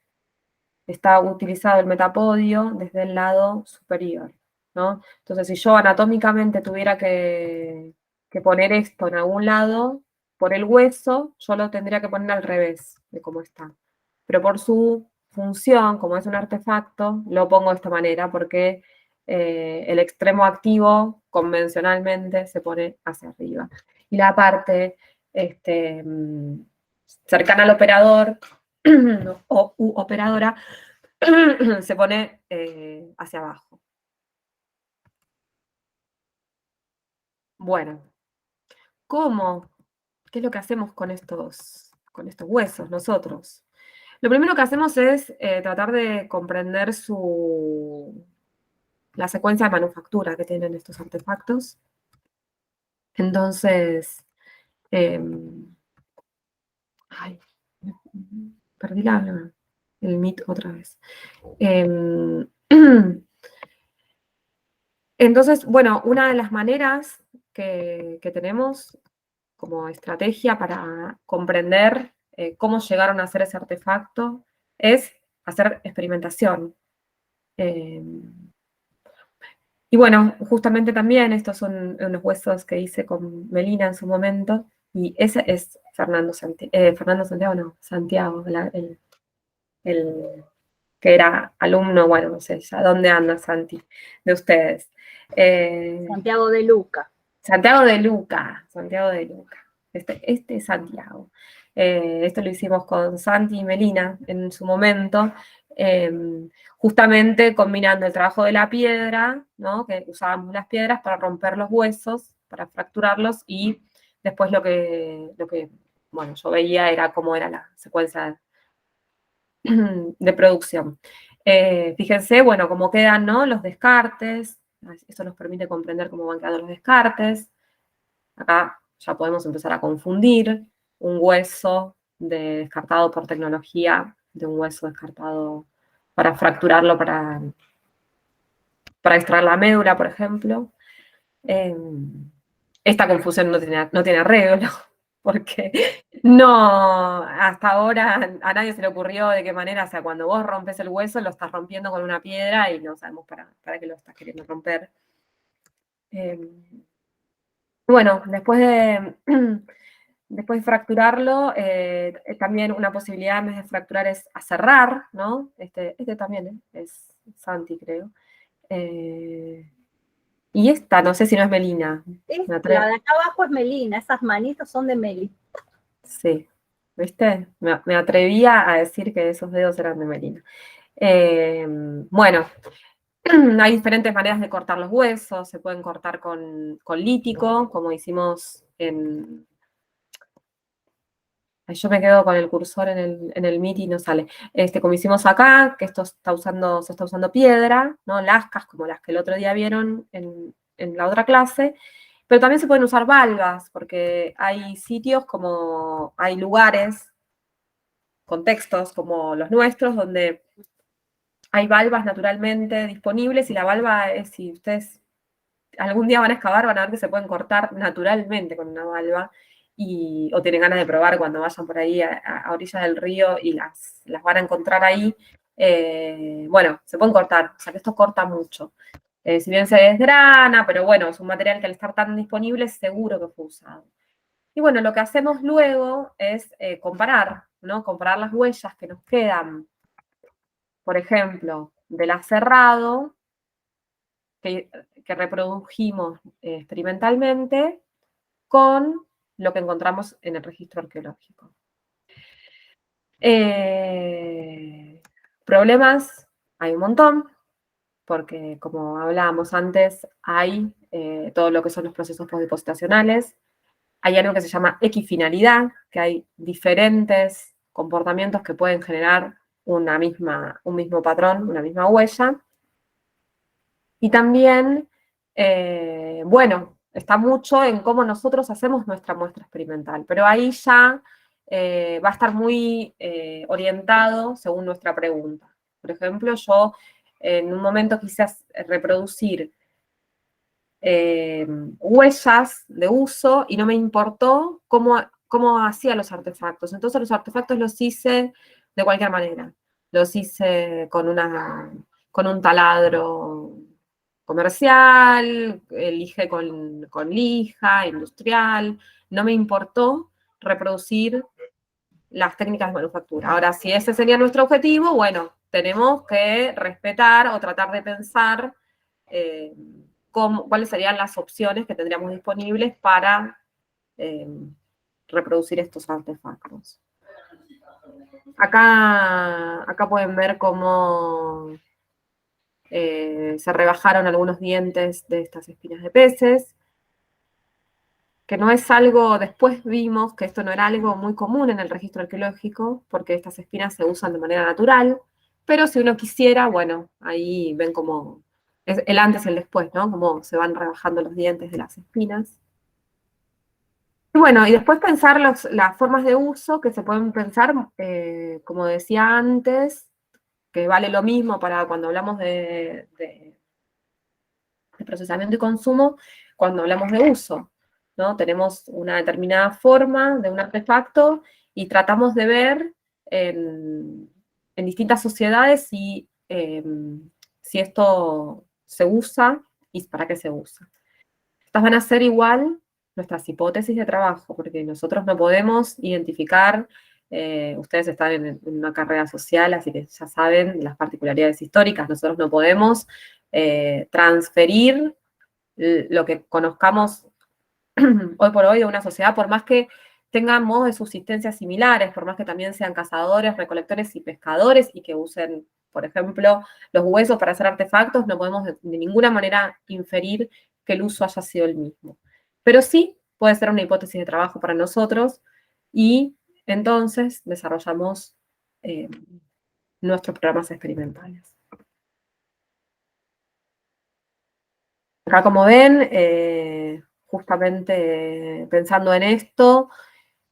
Speaker 3: está utilizado el metapodio desde el lado superior, ¿no? Entonces, si yo anatómicamente tuviera que poner esto en algún lado, por el hueso, yo lo tendría que poner al revés de cómo está. Pero por su función, como es un artefacto, lo pongo de esta manera, porque el extremo activo convencionalmente se pone hacia arriba. Y la parte cercana al operador o operadora se pone hacia abajo. Bueno, ¿cómo? ¿Qué es lo que hacemos con estos huesos nosotros? Lo primero que hacemos es tratar de comprender la secuencia de manufactura que tienen estos artefactos. Entonces, ay, perdí el MIT otra vez. Entonces, bueno, una de las maneras que tenemos como estrategia para comprender cómo llegaron a hacer ese artefacto es hacer experimentación. Y bueno, justamente también estos son unos huesos que hice con Melina en su momento, y ese es Fernando Santiago, no, Santiago, el que era alumno, bueno, no sé ya dónde anda Santi, de ustedes.
Speaker 1: Santiago de Luca.
Speaker 3: Santiago de Luca. Este es Santiago. Esto lo hicimos con Santi y Melina en su momento, justamente combinando el trabajo de la piedra, ¿no? Que usábamos las piedras para romper los huesos, para fracturarlos, y después lo que bueno, yo veía era cómo era la secuencia de producción. Fíjense, bueno, cómo quedan, ¿no? Los descartes. Esto nos permite comprender cómo van quedando los descartes. Acá ya podemos empezar a confundir un hueso descartado por tecnología de un hueso descartado para fracturarlo, para extraer la médula, por ejemplo. Esta confusión no tiene arreglo, porque no, hasta ahora a nadie se le ocurrió de qué manera, o sea, cuando vos rompes el hueso, lo estás rompiendo con una piedra y no sabemos para qué lo estás queriendo romper. Bueno, después de fracturarlo, también una posibilidad en vez de fracturar es aserrar, ¿no? Este también es Santi, creo. Y esta, no sé si no es Melina.
Speaker 1: La de acá abajo es Melina, esas manitos son de Meli.
Speaker 3: Sí, ¿viste? Me atrevía a decir que esos dedos eran de Melina. Bueno, hay diferentes maneras de cortar los huesos, se pueden cortar con lítico, como hicimos en... Yo me quedo con el cursor en el MIT y no sale. Como hicimos acá, que se está usando piedra, ¿no? Lascas, como las que el otro día vieron en la otra clase, pero también se pueden usar valvas, porque hay sitios hay lugares, contextos como los nuestros, donde hay valvas naturalmente disponibles, y la valva es, si ustedes algún día van a excavar, van a ver que se pueden cortar naturalmente con una valva, o tienen ganas de probar cuando vayan por ahí a orillas del río y las van a encontrar ahí. Bueno, se pueden cortar, o sea que esto corta mucho. Si bien se desgrana, pero bueno, es un material que al estar tan disponible seguro que fue usado. Y bueno, lo que hacemos luego es comparar, ¿no? Comparar las huellas que nos quedan, por ejemplo, del aserrado, que reprodujimos experimentalmente, con lo que encontramos en el registro arqueológico. Problemas hay un montón, porque como hablábamos antes, hay todo lo que son los procesos postdepositacionales. Hay algo que se llama equifinalidad, que hay diferentes comportamientos que pueden generar un mismo patrón, una misma huella. Y también, bueno, está mucho en cómo nosotros hacemos nuestra muestra experimental, pero ahí ya va a estar muy orientado según nuestra pregunta. Por ejemplo, yo en un momento quise reproducir huellas de uso y no me importó cómo hacía los artefactos. Entonces los artefactos los hice de cualquier manera. Los hice con un taladro comercial, elige con lija, industrial. No me importó reproducir las técnicas de manufactura. Ahora, si ese sería nuestro objetivo, bueno, tenemos que respetar o tratar de pensar cuáles serían las opciones que tendríamos disponibles para reproducir estos artefactos. Acá pueden ver cómo se rebajaron algunos dientes de estas espinas de peces, que no es algo, después vimos que esto no era algo muy común en el registro arqueológico, porque estas espinas se usan de manera natural, pero si uno quisiera, bueno, ahí ven cómo es el antes y el después, ¿no? Cómo se van rebajando los dientes de las espinas. Y bueno, y después pensar las formas de uso que se pueden pensar, como decía antes, que vale lo mismo para cuando hablamos de procesamiento y consumo, cuando hablamos de uso, ¿no? Tenemos una determinada forma de un artefacto y tratamos de ver en distintas sociedades si esto se usa y para qué se usa. Estas van a ser igual nuestras hipótesis de trabajo, porque nosotros no podemos identificar, ustedes están en una carrera social, así que ya saben las particularidades históricas, nosotros no podemos transferir lo que conozcamos hoy por hoy de una sociedad, por más que tengan modos de subsistencia similares, por más que también sean cazadores, recolectores y pescadores y que usen, por ejemplo, los huesos para hacer artefactos, no podemos de ninguna manera inferir que el uso haya sido el mismo. Pero sí puede ser una hipótesis de trabajo para nosotros y entonces desarrollamos nuestros programas experimentales. Acá, como ven, justamente pensando en esto,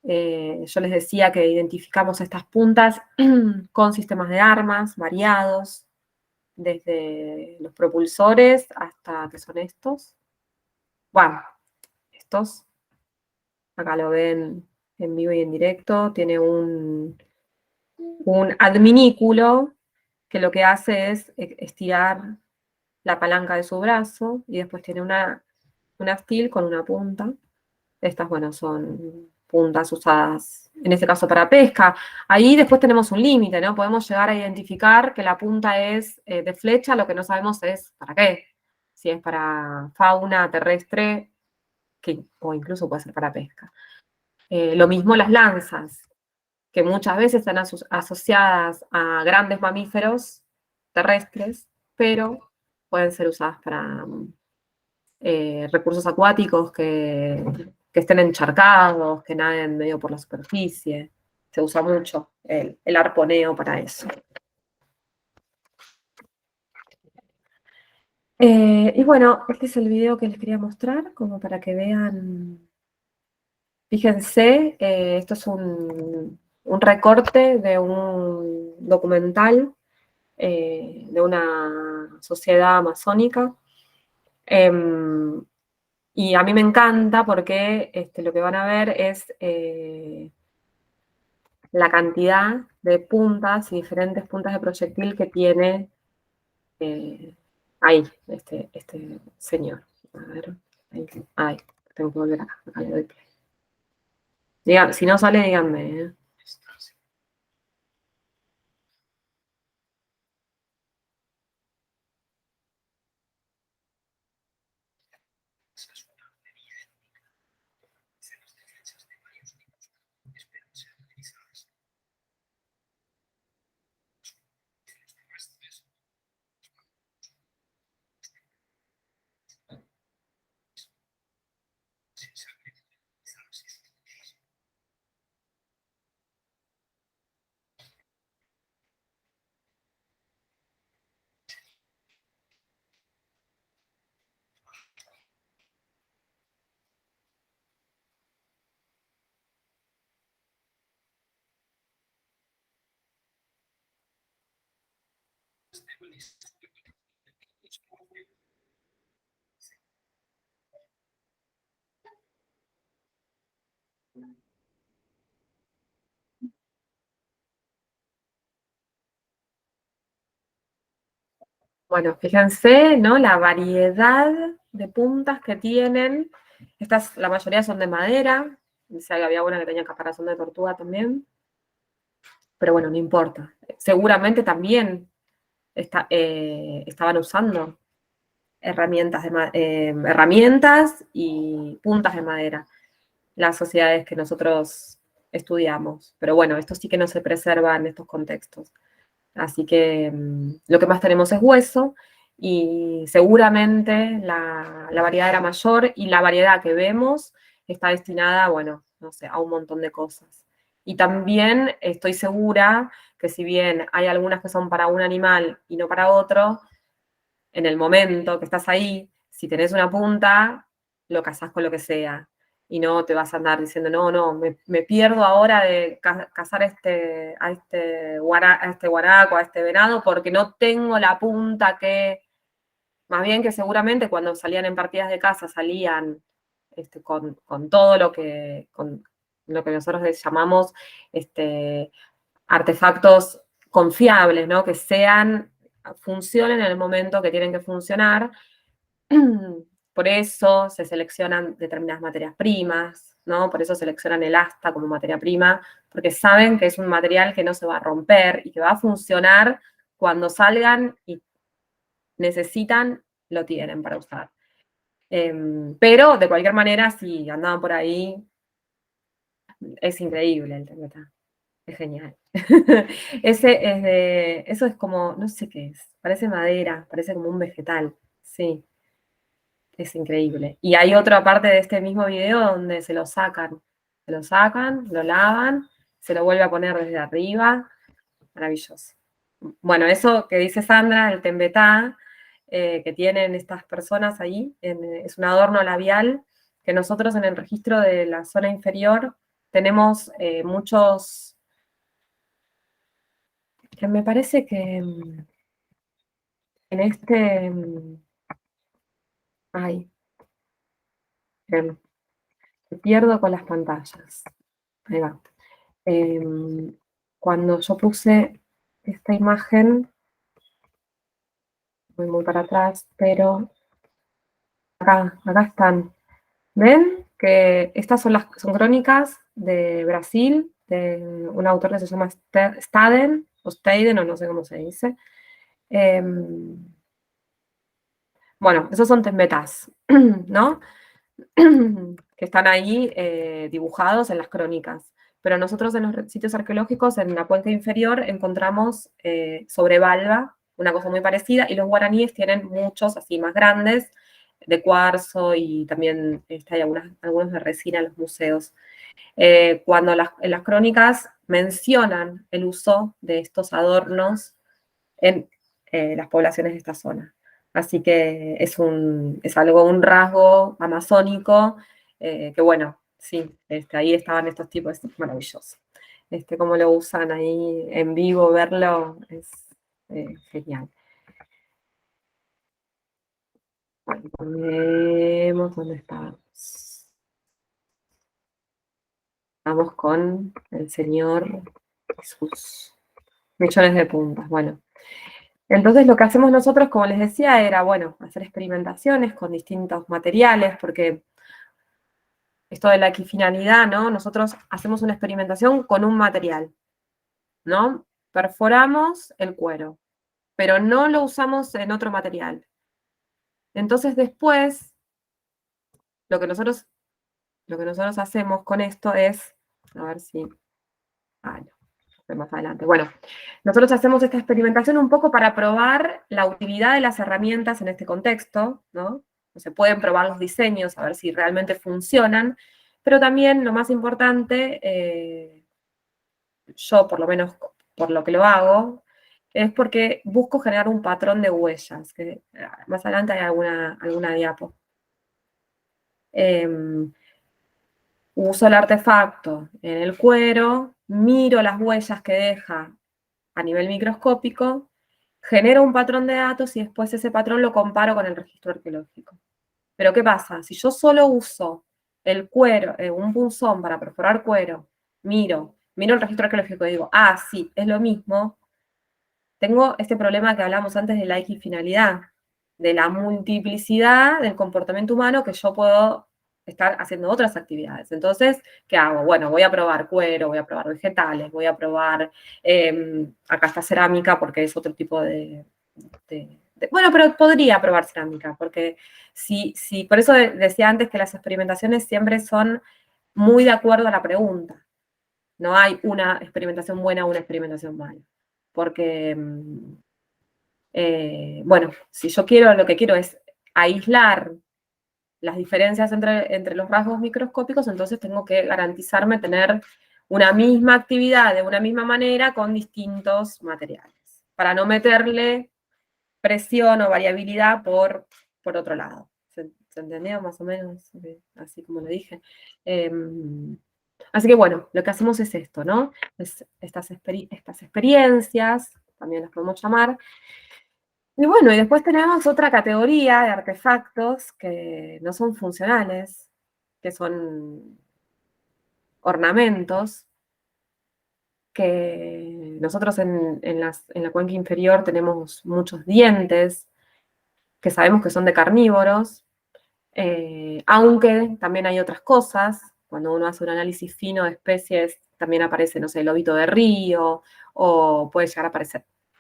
Speaker 3: yo les decía que identificamos estas puntas con sistemas de armas variados, desde los propulsores hasta, ¿qué son estos? Bueno, estos, acá lo ven en vivo y en directo, tiene un adminículo que lo que hace es estirar la palanca de su brazo y después tiene un astil con una punta. Estas, bueno, son puntas usadas, en este caso para pesca. Ahí después tenemos un límite, ¿no? Podemos llegar a identificar que la punta es de flecha, lo que no sabemos es para qué. Si es para fauna terrestre, o incluso puede ser para pesca. Lo mismo las lanzas, que muchas veces están asociadas a grandes mamíferos terrestres, pero pueden ser usadas para recursos acuáticos que estén encharcados, que naden medio por la superficie. Se usa mucho el arponeo para eso. Y bueno, este es el video que les quería mostrar, como para que vean. Fíjense, esto es un recorte de un documental de una sociedad amazónica. Y a mí me encanta porque lo que van a ver es la cantidad de puntas y diferentes puntas de proyectil que tiene ahí, este señor. A ver, ahí, tengo que volver acá le doy play. Si no sale, díganme. Bueno, fíjense, ¿no? La variedad de puntas que tienen. Estas, la mayoría son de madera. Dice que había una que tenía caparazón de tortuga también. Pero bueno, no importa. Seguramente también estaban usando herramientas y puntas de madera, las sociedades que nosotros estudiamos. Pero bueno, esto sí que no se preserva en estos contextos. Así que lo que más tenemos es hueso y seguramente la variedad era mayor y la variedad que vemos está destinada, bueno, no sé, a un montón de cosas. Y también estoy segura que si bien hay algunas que son para un animal y no para otro, en el momento que estás ahí, si tenés una punta, lo cazás con lo que sea. Y no te vas a andar diciendo, no, me pierdo ahora de cazar a este guaraco, a este venado, porque no tengo la punta que... Más bien que seguramente cuando salían en partidas de caza salían con todo con lo que nosotros les llamamos artefactos confiables, ¿no? Que funcionen en el momento que tienen que funcionar. Por eso se seleccionan determinadas materias primas, ¿no? Por eso seleccionan el asta como materia prima, porque saben que es un material que no se va a romper y que va a funcionar cuando salgan y necesitan, lo tienen para usar. Pero, de cualquier manera, si andaban por ahí, es increíble el tembetá. Es genial. Eso es como, no sé qué es, parece madera, parece como un vegetal, sí. Es increíble. Y hay otra parte de este mismo video donde se lo sacan, lo lavan, se lo vuelve a poner desde arriba. Maravilloso. Bueno, eso que dice Sandra, el tembetá, que tienen estas personas ahí, es un adorno labial que nosotros en el registro de la zona inferior tenemos muchos, que me parece que en ay, me pierdo con las pantallas. Ahí va. Cuando yo puse esta imagen, voy muy para atrás, pero acá están. ¿Ven? Que estas son crónicas de Brasil, de un autor que se llama Staden, o Steiden, o no sé cómo se dice. Bueno, esos son tembetás, ¿no? Que están ahí dibujados en las crónicas. Pero nosotros en los sitios arqueológicos, en la cuenca inferior, encontramos sobre Balba una cosa muy parecida, y los guaraníes tienen muchos así más grandes, de cuarzo, y también hay algunos de resina en los museos. Cuando en las crónicas mencionan el uso de estos adornos en las poblaciones de esta zona. Así que es un rasgo amazónico que bueno, sí, ahí estaban estos tipos, es maravilloso. Cómo lo usan ahí en vivo, verlo es genial. Bueno, ponemos dónde estamos. Estamos con el Señor Jesús. Millones de puntas, bueno. Entonces lo que hacemos nosotros, como les decía, era, bueno, hacer experimentaciones con distintos materiales, porque esto de la equifinalidad, ¿no? Nosotros hacemos una experimentación con un material, ¿no? Perforamos el cuero, pero no lo usamos en otro material. Entonces después, lo que nosotros hacemos con esto es, a ver si, no, más adelante. Bueno, nosotros hacemos esta experimentación un poco para probar la utilidad de las herramientas en este contexto, ¿no? Se pueden probar los diseños, a ver si realmente funcionan, pero también, lo más importante, yo por lo menos por lo que lo hago, es porque busco generar un patrón de huellas, que más adelante hay alguna diapo. Uso el artefacto en el cuero, miro las huellas que deja a nivel microscópico, genero un patrón de datos y después ese patrón lo comparo con el registro arqueológico. Pero ¿qué pasa? Si yo solo uso el cuero, un punzón para perforar cuero, miro el registro arqueológico y digo, ah, sí, es lo mismo, tengo este problema que hablamos antes de la equifinalidad, de la multiplicidad del comportamiento humano que yo puedo estar haciendo otras actividades. Entonces, ¿qué hago? Bueno, voy a probar cuero, voy a probar vegetales, voy a probar, acá está cerámica porque es otro tipo bueno, pero podría probar cerámica, porque por eso decía antes que las experimentaciones siempre son muy de acuerdo a la pregunta. No hay una experimentación buena o una experimentación mala. Porque, bueno, si yo lo que quiero es aislar las diferencias entre los rasgos microscópicos, entonces tengo que garantizarme tener una misma actividad de una misma manera con distintos materiales, para no meterle presión o variabilidad por otro lado. ¿Se entendió más o menos? Así como lo dije. Así que bueno, lo que hacemos es esto, ¿no? Estas experiencias, también las podemos llamar. Y bueno, y después tenemos otra categoría de artefactos que no son funcionales, que son ornamentos, que nosotros en la cuenca inferior tenemos muchos dientes, que sabemos que son de carnívoros, aunque también hay otras cosas. Cuando uno hace un análisis fino de especies, también aparece, no sé, el lobito de río, o puede llegar a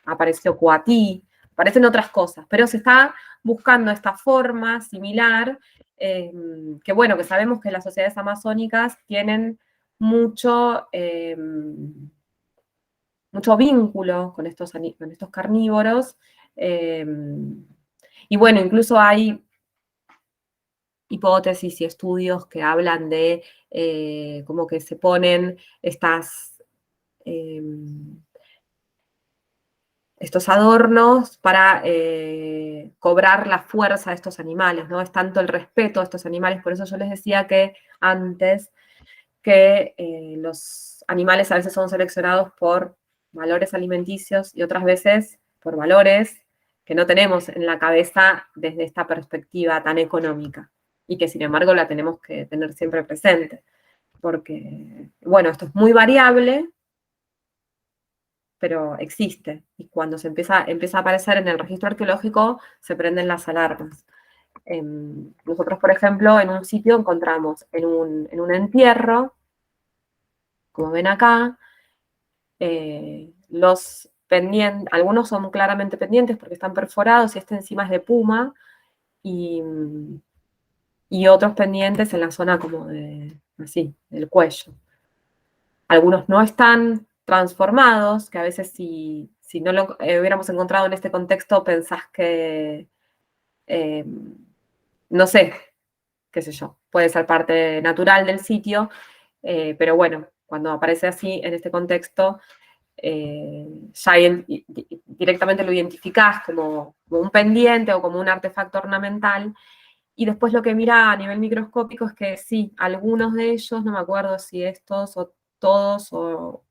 Speaker 3: apareció coatí, aparecen otras cosas, pero se está buscando esta forma similar, que bueno, que sabemos que las sociedades amazónicas tienen mucho vínculo con estos carnívoros, y bueno, incluso hay hipótesis y estudios que hablan de como que se ponen estos adornos para cobrar la fuerza de estos animales, ¿no? Es tanto el respeto a estos animales, por eso yo les decía que antes que los animales a veces son seleccionados por valores alimenticios y otras veces por valores que no tenemos en la cabeza desde esta perspectiva tan económica y que sin embargo la tenemos que tener siempre presente. Porque, bueno, esto es muy variable, pero existe. Y cuando se empieza a aparecer en el registro arqueológico, se prenden las alarmas. Nosotros, por ejemplo, en un sitio encontramos en un entierro, como ven acá, los pendientes, algunos son claramente pendientes porque están perforados y encima es de puma, y otros pendientes en la zona como así, del cuello. Algunos no están transformados, que a veces si no lo hubiéramos encontrado en este contexto, pensás que, no sé, qué sé yo, puede ser parte natural del sitio, pero bueno, cuando aparece así en este contexto, ya directamente lo identificás como un pendiente o como un artefacto ornamental, y después lo que mira a nivel microscópico es que sí, algunos de ellos, no me acuerdo si estos o todos, no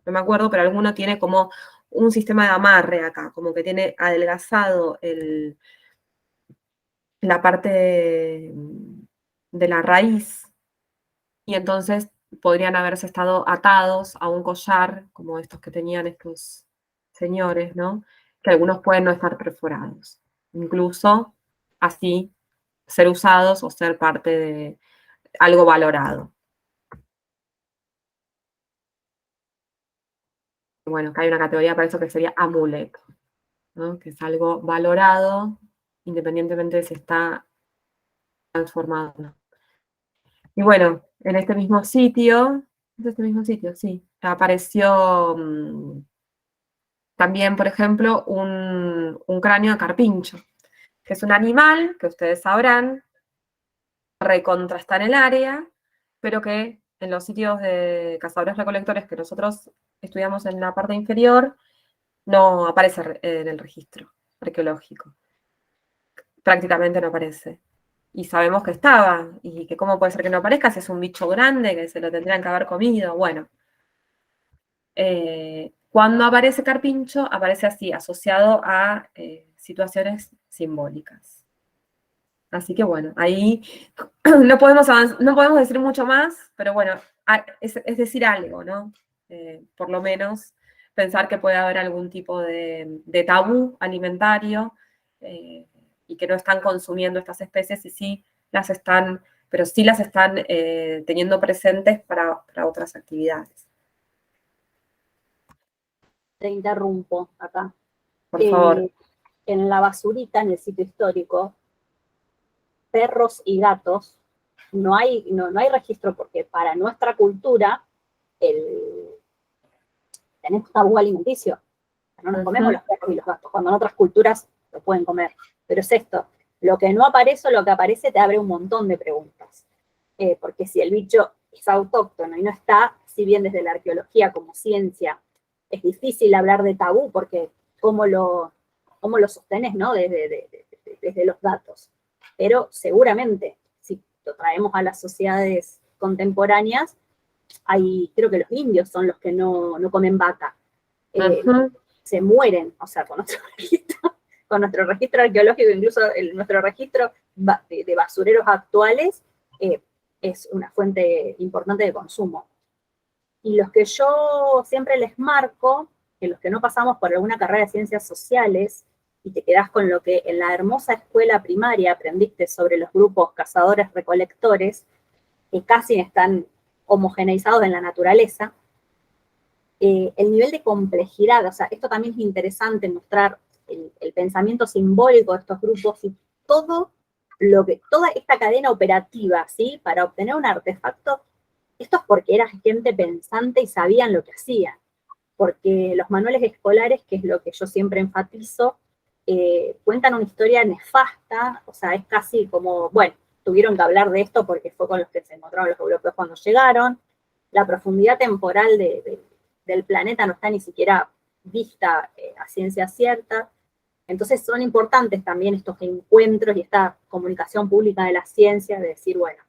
Speaker 3: me acuerdo, pero alguno tiene como un sistema de amarre acá, como que tiene adelgazado la parte de la raíz, y entonces podrían haberse estado atados a un collar, como estos que tenían estos señores, ¿no? Que algunos pueden no estar perforados. Incluso así ser usados o ser parte de algo valorado. Bueno, acá hay una categoría para eso que sería amuleto, ¿no? Que es algo valorado independientemente de si está transformado o no. Y bueno, en este mismo sitio, sí, apareció también, por ejemplo, un cráneo de carpincho, que es un animal que ustedes sabrán, recontra en el área, pero que en los sitios de cazadores recolectores que nosotros estudiamos en la parte inferior, no aparece en el registro arqueológico. Prácticamente no aparece. Y sabemos que estaba, y que cómo puede ser que no aparezca si es un bicho grande que se lo tendrían que haber comido. Bueno, cuando aparece carpincho, aparece así, asociado a situaciones simbólicas. Así que bueno, ahí no podemos decir mucho más, pero bueno, es decir algo, ¿no? Por lo menos pensar que puede haber algún tipo de tabú alimentario y que no están consumiendo estas especies y sí las están, pero sí las están teniendo presentes para otras actividades.
Speaker 1: Te interrumpo acá.
Speaker 3: Por favor.
Speaker 1: En la basurita, en el sitio histórico, perros y gatos, no hay registro porque para nuestra cultura tenemos tabú alimenticio. No nos comemos los perros y los gatos, cuando en otras culturas lo pueden comer. Pero es esto, lo que no aparece o lo que aparece te abre un montón de preguntas. Porque si el bicho es autóctono y no está, si bien desde la arqueología como ciencia es difícil hablar de tabú, porque cómo lo sostenés, ¿no? Desde los datos. Pero seguramente, si lo traemos a las sociedades contemporáneas, creo que los indios son los que no comen vaca. Se mueren, o sea, con nuestro registro arqueológico, incluso nuestro registro de basureros actuales, es una fuente importante de consumo. Y los que yo siempre les marco, que los que no pasamos por alguna carrera de ciencias sociales, y te quedás con lo que en la hermosa escuela primaria aprendiste sobre los grupos cazadores-recolectores, que casi están homogeneizados en la naturaleza, el nivel de complejidad, o sea, esto también es interesante mostrar el pensamiento simbólico de estos grupos y toda esta cadena operativa, ¿sí? Para obtener un artefacto, esto es porque era gente pensante y sabían lo que hacían, porque los manuales escolares, que es lo que yo siempre enfatizo, cuentan una historia nefasta, o sea, es casi como, bueno, tuvieron que hablar de esto porque fue con los que se encontraron los europeos cuando llegaron, la profundidad temporal del planeta no está ni siquiera vista a ciencia cierta, entonces son importantes también estos encuentros y esta comunicación pública de la ciencia, de decir, bueno,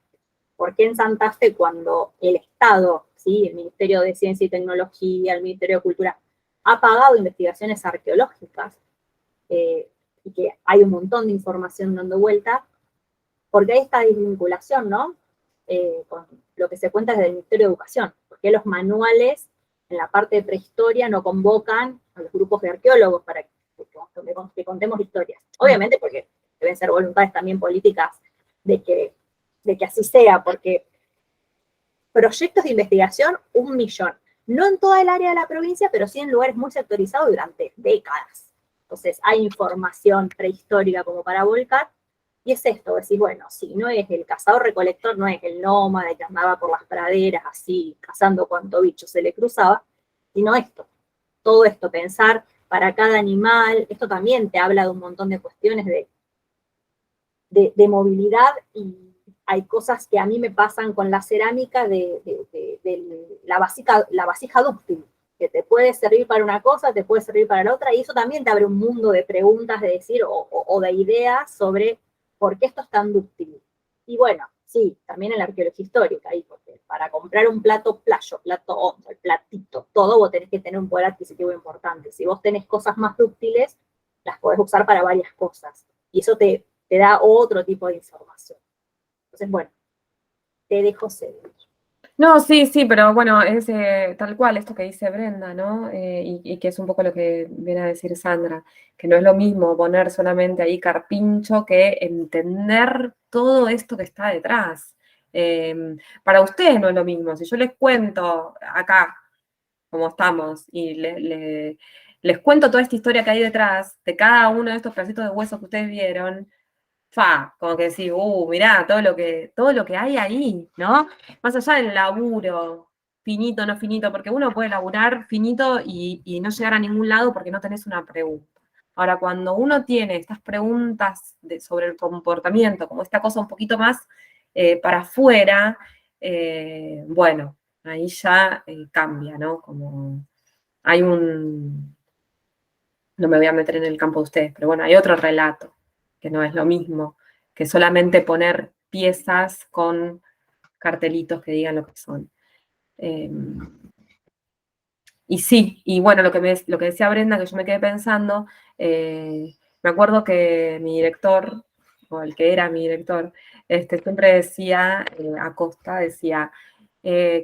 Speaker 1: ¿por qué en Santa Fe cuando el Estado, ¿sí? El Ministerio de Ciencia y Tecnología, el Ministerio de Cultura, ha pagado investigaciones arqueológicas y que hay un montón de información dando vuelta, porque hay esta desvinculación, ¿no? Con lo que se cuenta desde el Ministerio de Educación, porque los manuales en la parte de prehistoria no convocan a los grupos de arqueólogos para que contemos historias. Obviamente porque deben ser voluntades también políticas de que así sea, porque proyectos de investigación, 1 millón. No en toda el área de la provincia, pero sí en lugares muy sectorizados durante décadas. Entonces, hay información prehistórica como para volcar, y es esto, decir, bueno, si no es el cazador-recolector, no es el nómada que andaba por las praderas así, cazando cuanto bicho se le cruzaba, sino esto, todo esto, pensar para cada animal, esto también te habla de un montón de cuestiones de movilidad, y hay cosas que a mí me pasan con la cerámica de la vasija dúctil, que te puede servir para una cosa, te puede servir para la otra, y eso también te abre un mundo de preguntas, de decir, o de ideas sobre por qué esto es tan dúctil. Y bueno, sí, también en la arqueología histórica, ahí, porque para comprar un plato playo, plato hondo, el platito, todo, vos tenés que tener un poder adquisitivo importante. Si vos tenés cosas más dúctiles, las podés usar para varias cosas. Y eso te da otro tipo de información. Entonces, bueno, te dejo seguir.
Speaker 3: No, sí, pero bueno, es tal cual esto que dice Brenda, ¿no? Y que es un poco lo que viene a decir Sandra, que no es lo mismo poner solamente ahí carpincho que entender todo esto que está detrás. Para ustedes no es lo mismo. Si yo les cuento acá, como estamos, y les cuento toda esta historia que hay detrás de cada uno de estos pedacitos de hueso que ustedes vieron, como que decís, mirá, todo lo que hay ahí, ¿no? Más allá del laburo, finito, no finito, porque uno puede laburar finito y no llegar a ningún lado porque no tenés una pregunta. Ahora, cuando uno tiene estas preguntas sobre el comportamiento, como esta cosa un poquito más para afuera, bueno, ahí ya cambia, ¿no? Como hay no me voy a meter en el campo de ustedes, pero bueno, hay otro relato, que no es lo mismo que solamente poner piezas con cartelitos que digan lo que son. Y sí, y bueno, lo que decía Brenda, que yo me quedé pensando, me acuerdo que mi director, o el que era mi director, siempre decía, Acosta, decía,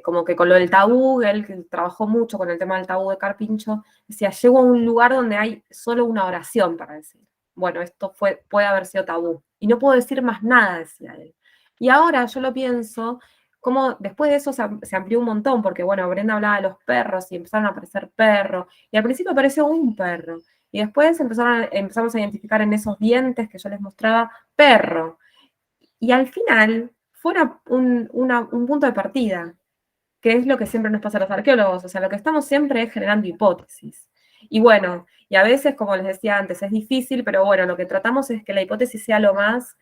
Speaker 3: como que con lo del tabú, él que trabajó mucho con el tema del tabú de Carpincho, decía, llego a un lugar donde hay solo una oración para decir. Bueno, esto puede haber sido tabú. Y no puedo decir más nada, decía él. Y ahora yo lo pienso, como después de eso se amplió un montón, porque bueno, Brenda hablaba de los perros y empezaron a aparecer perros, y al principio apareció un perro, y después empezamos a identificar en esos dientes que yo les mostraba perro, y al final fue un punto de partida, que es lo que siempre nos pasa a los arqueólogos, o sea, lo que estamos siempre es generando hipótesis. Y bueno, y a veces, como les decía antes, es difícil, pero bueno, lo que tratamos es que la hipótesis sea lo más...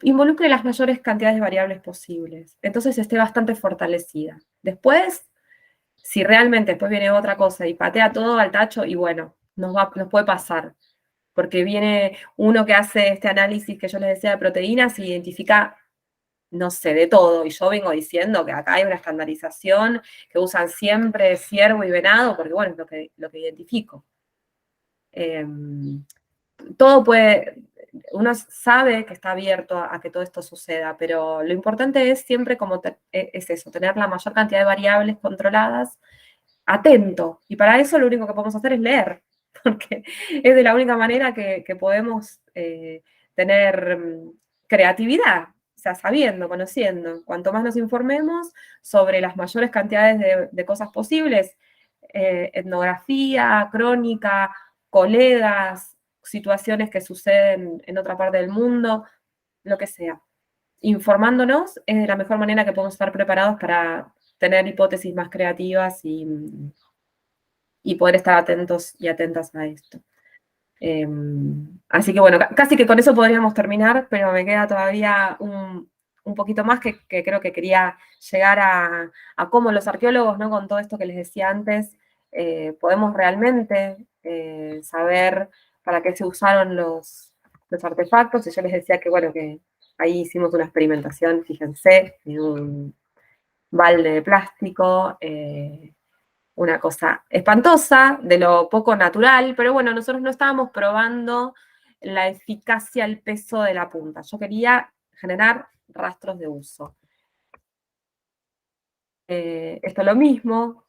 Speaker 3: involucre las mayores cantidades de variables posibles. Entonces esté bastante fortalecida. Después, si realmente después viene otra cosa y patea todo al tacho, y bueno, nos puede pasar. Porque viene uno que hace este análisis que yo les decía de proteínas y identifica, no sé, de todo. Y yo vengo diciendo que acá hay una estandarización que usan siempre ciervo y venado, porque bueno, es lo que identifico. Todo puede, uno sabe que está abierto a que todo esto suceda, pero lo importante es siempre es eso, tener la mayor cantidad de variables controladas, atento. Y para eso lo único que podemos hacer es leer, porque es de la única manera que podemos tener creatividad, o sea, sabiendo, conociendo. Cuanto más nos informemos sobre las mayores cantidades de cosas posibles, etnografía, crónica, colegas, situaciones que suceden en otra parte del mundo, lo que sea. Informándonos es la mejor manera que podemos estar preparados para tener hipótesis más creativas y poder estar atentos y atentas a esto. Así que bueno, casi que con eso podríamos terminar, pero me queda todavía un poquito más que creo que quería llegar a cómo los arqueólogos, ¿no? Con todo esto que les decía antes, podemos realmente saber para qué se usaron los artefactos. Y yo les decía que, bueno, que ahí hicimos una experimentación, fíjense, en un balde de plástico, una cosa espantosa, de lo poco natural, pero bueno, nosotros no estábamos probando la eficacia, el peso de la punta. Yo quería generar rastros de uso. Esto es lo mismo,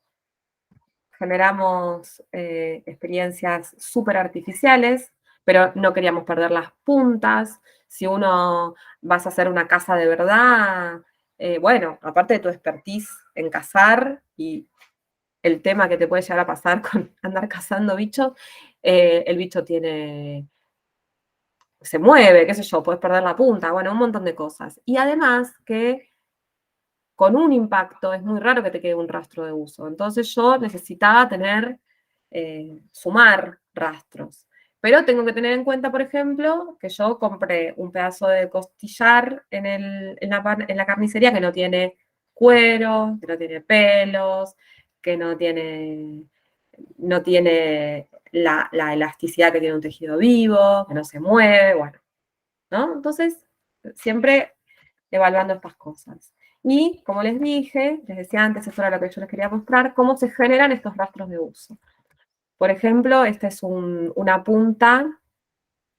Speaker 3: generamos experiencias súper artificiales, pero no queríamos perder las puntas. Si uno vas a hacer una caza de verdad, bueno, aparte de tu expertise en cazar y el tema que te puede llegar a pasar con andar cazando bichos, el bicho se mueve, qué sé yo, puedes perder la punta, bueno, un montón de cosas. Y además que con un impacto es muy raro que te quede un rastro de uso. Entonces yo necesitaba sumar rastros. Pero tengo que tener en cuenta, por ejemplo, que yo compré un pedazo de costillar en la carnicería que no tiene cuero, que no tiene pelos, que no tiene la elasticidad que tiene un tejido vivo, que no se mueve, bueno, ¿no? Entonces, siempre evaluando estas cosas. Y, como les dije, les decía antes, eso era lo que yo les quería mostrar, cómo se generan estos rastros de uso. Por ejemplo, esta es una punta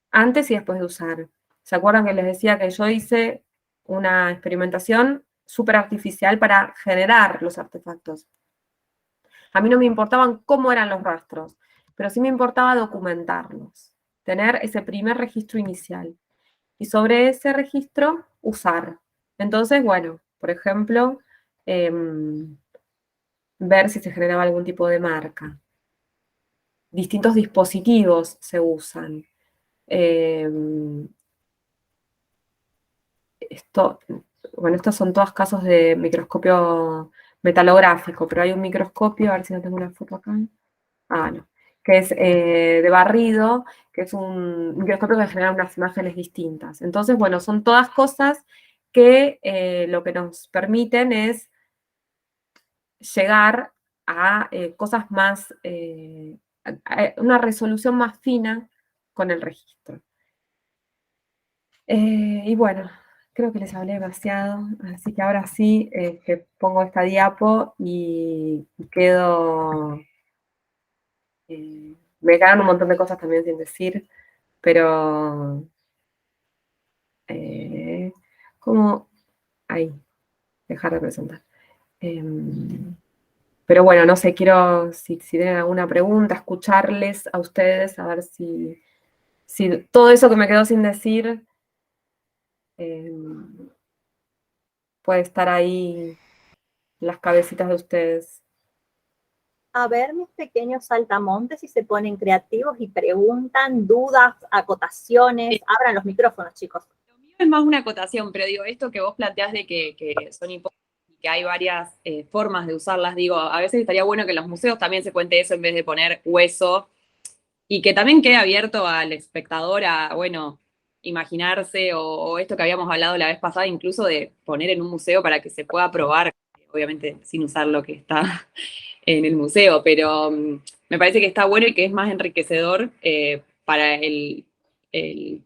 Speaker 3: antes y después de usar. ¿Se acuerdan que les decía que yo hice una experimentación súper artificial para generar los artefactos? A mí no me importaban cómo eran los rastros, pero sí me importaba documentarlos, tener ese primer registro inicial. Y sobre ese registro, usar. Entonces, bueno, por ejemplo, ver si se generaba algún tipo de marca. Distintos dispositivos se usan. Estos son todos casos de microscopio metalográfico, pero hay un microscopio, a ver si no tengo una foto acá. Ah, no. Que es de barrido, que es un microscopio que genera unas imágenes distintas. Entonces, bueno, son todas cosas que lo que nos permiten es llegar a cosas más, a una resolución más fina con el registro. Y bueno, creo que les hablé demasiado, así que ahora sí que pongo esta diapo y quedo... me quedan un montón de cosas también sin decir, pero... como... Ahí, dejar de presentar. Pero bueno, no sé, quiero, si tienen alguna pregunta, escucharles a ustedes, a ver si todo eso que me quedó sin decir puede estar ahí en las cabecitas de ustedes.
Speaker 1: A ver, mis pequeños saltamontes, si se ponen creativos y preguntan dudas, acotaciones, abran los micrófonos, chicos.
Speaker 4: Lo mío es más una acotación, pero digo, esto que vos planteás de que son hipótesis y que hay varias formas de usarlas, digo, a veces estaría bueno que en los museos también se cuente eso en vez de poner hueso y que también quede abierto al espectador a, bueno, imaginarse o esto que habíamos hablado la vez pasada, incluso de poner en un museo para que se pueda probar, obviamente sin usar lo que está en el museo, pero me parece que está bueno y que es más enriquecedor para el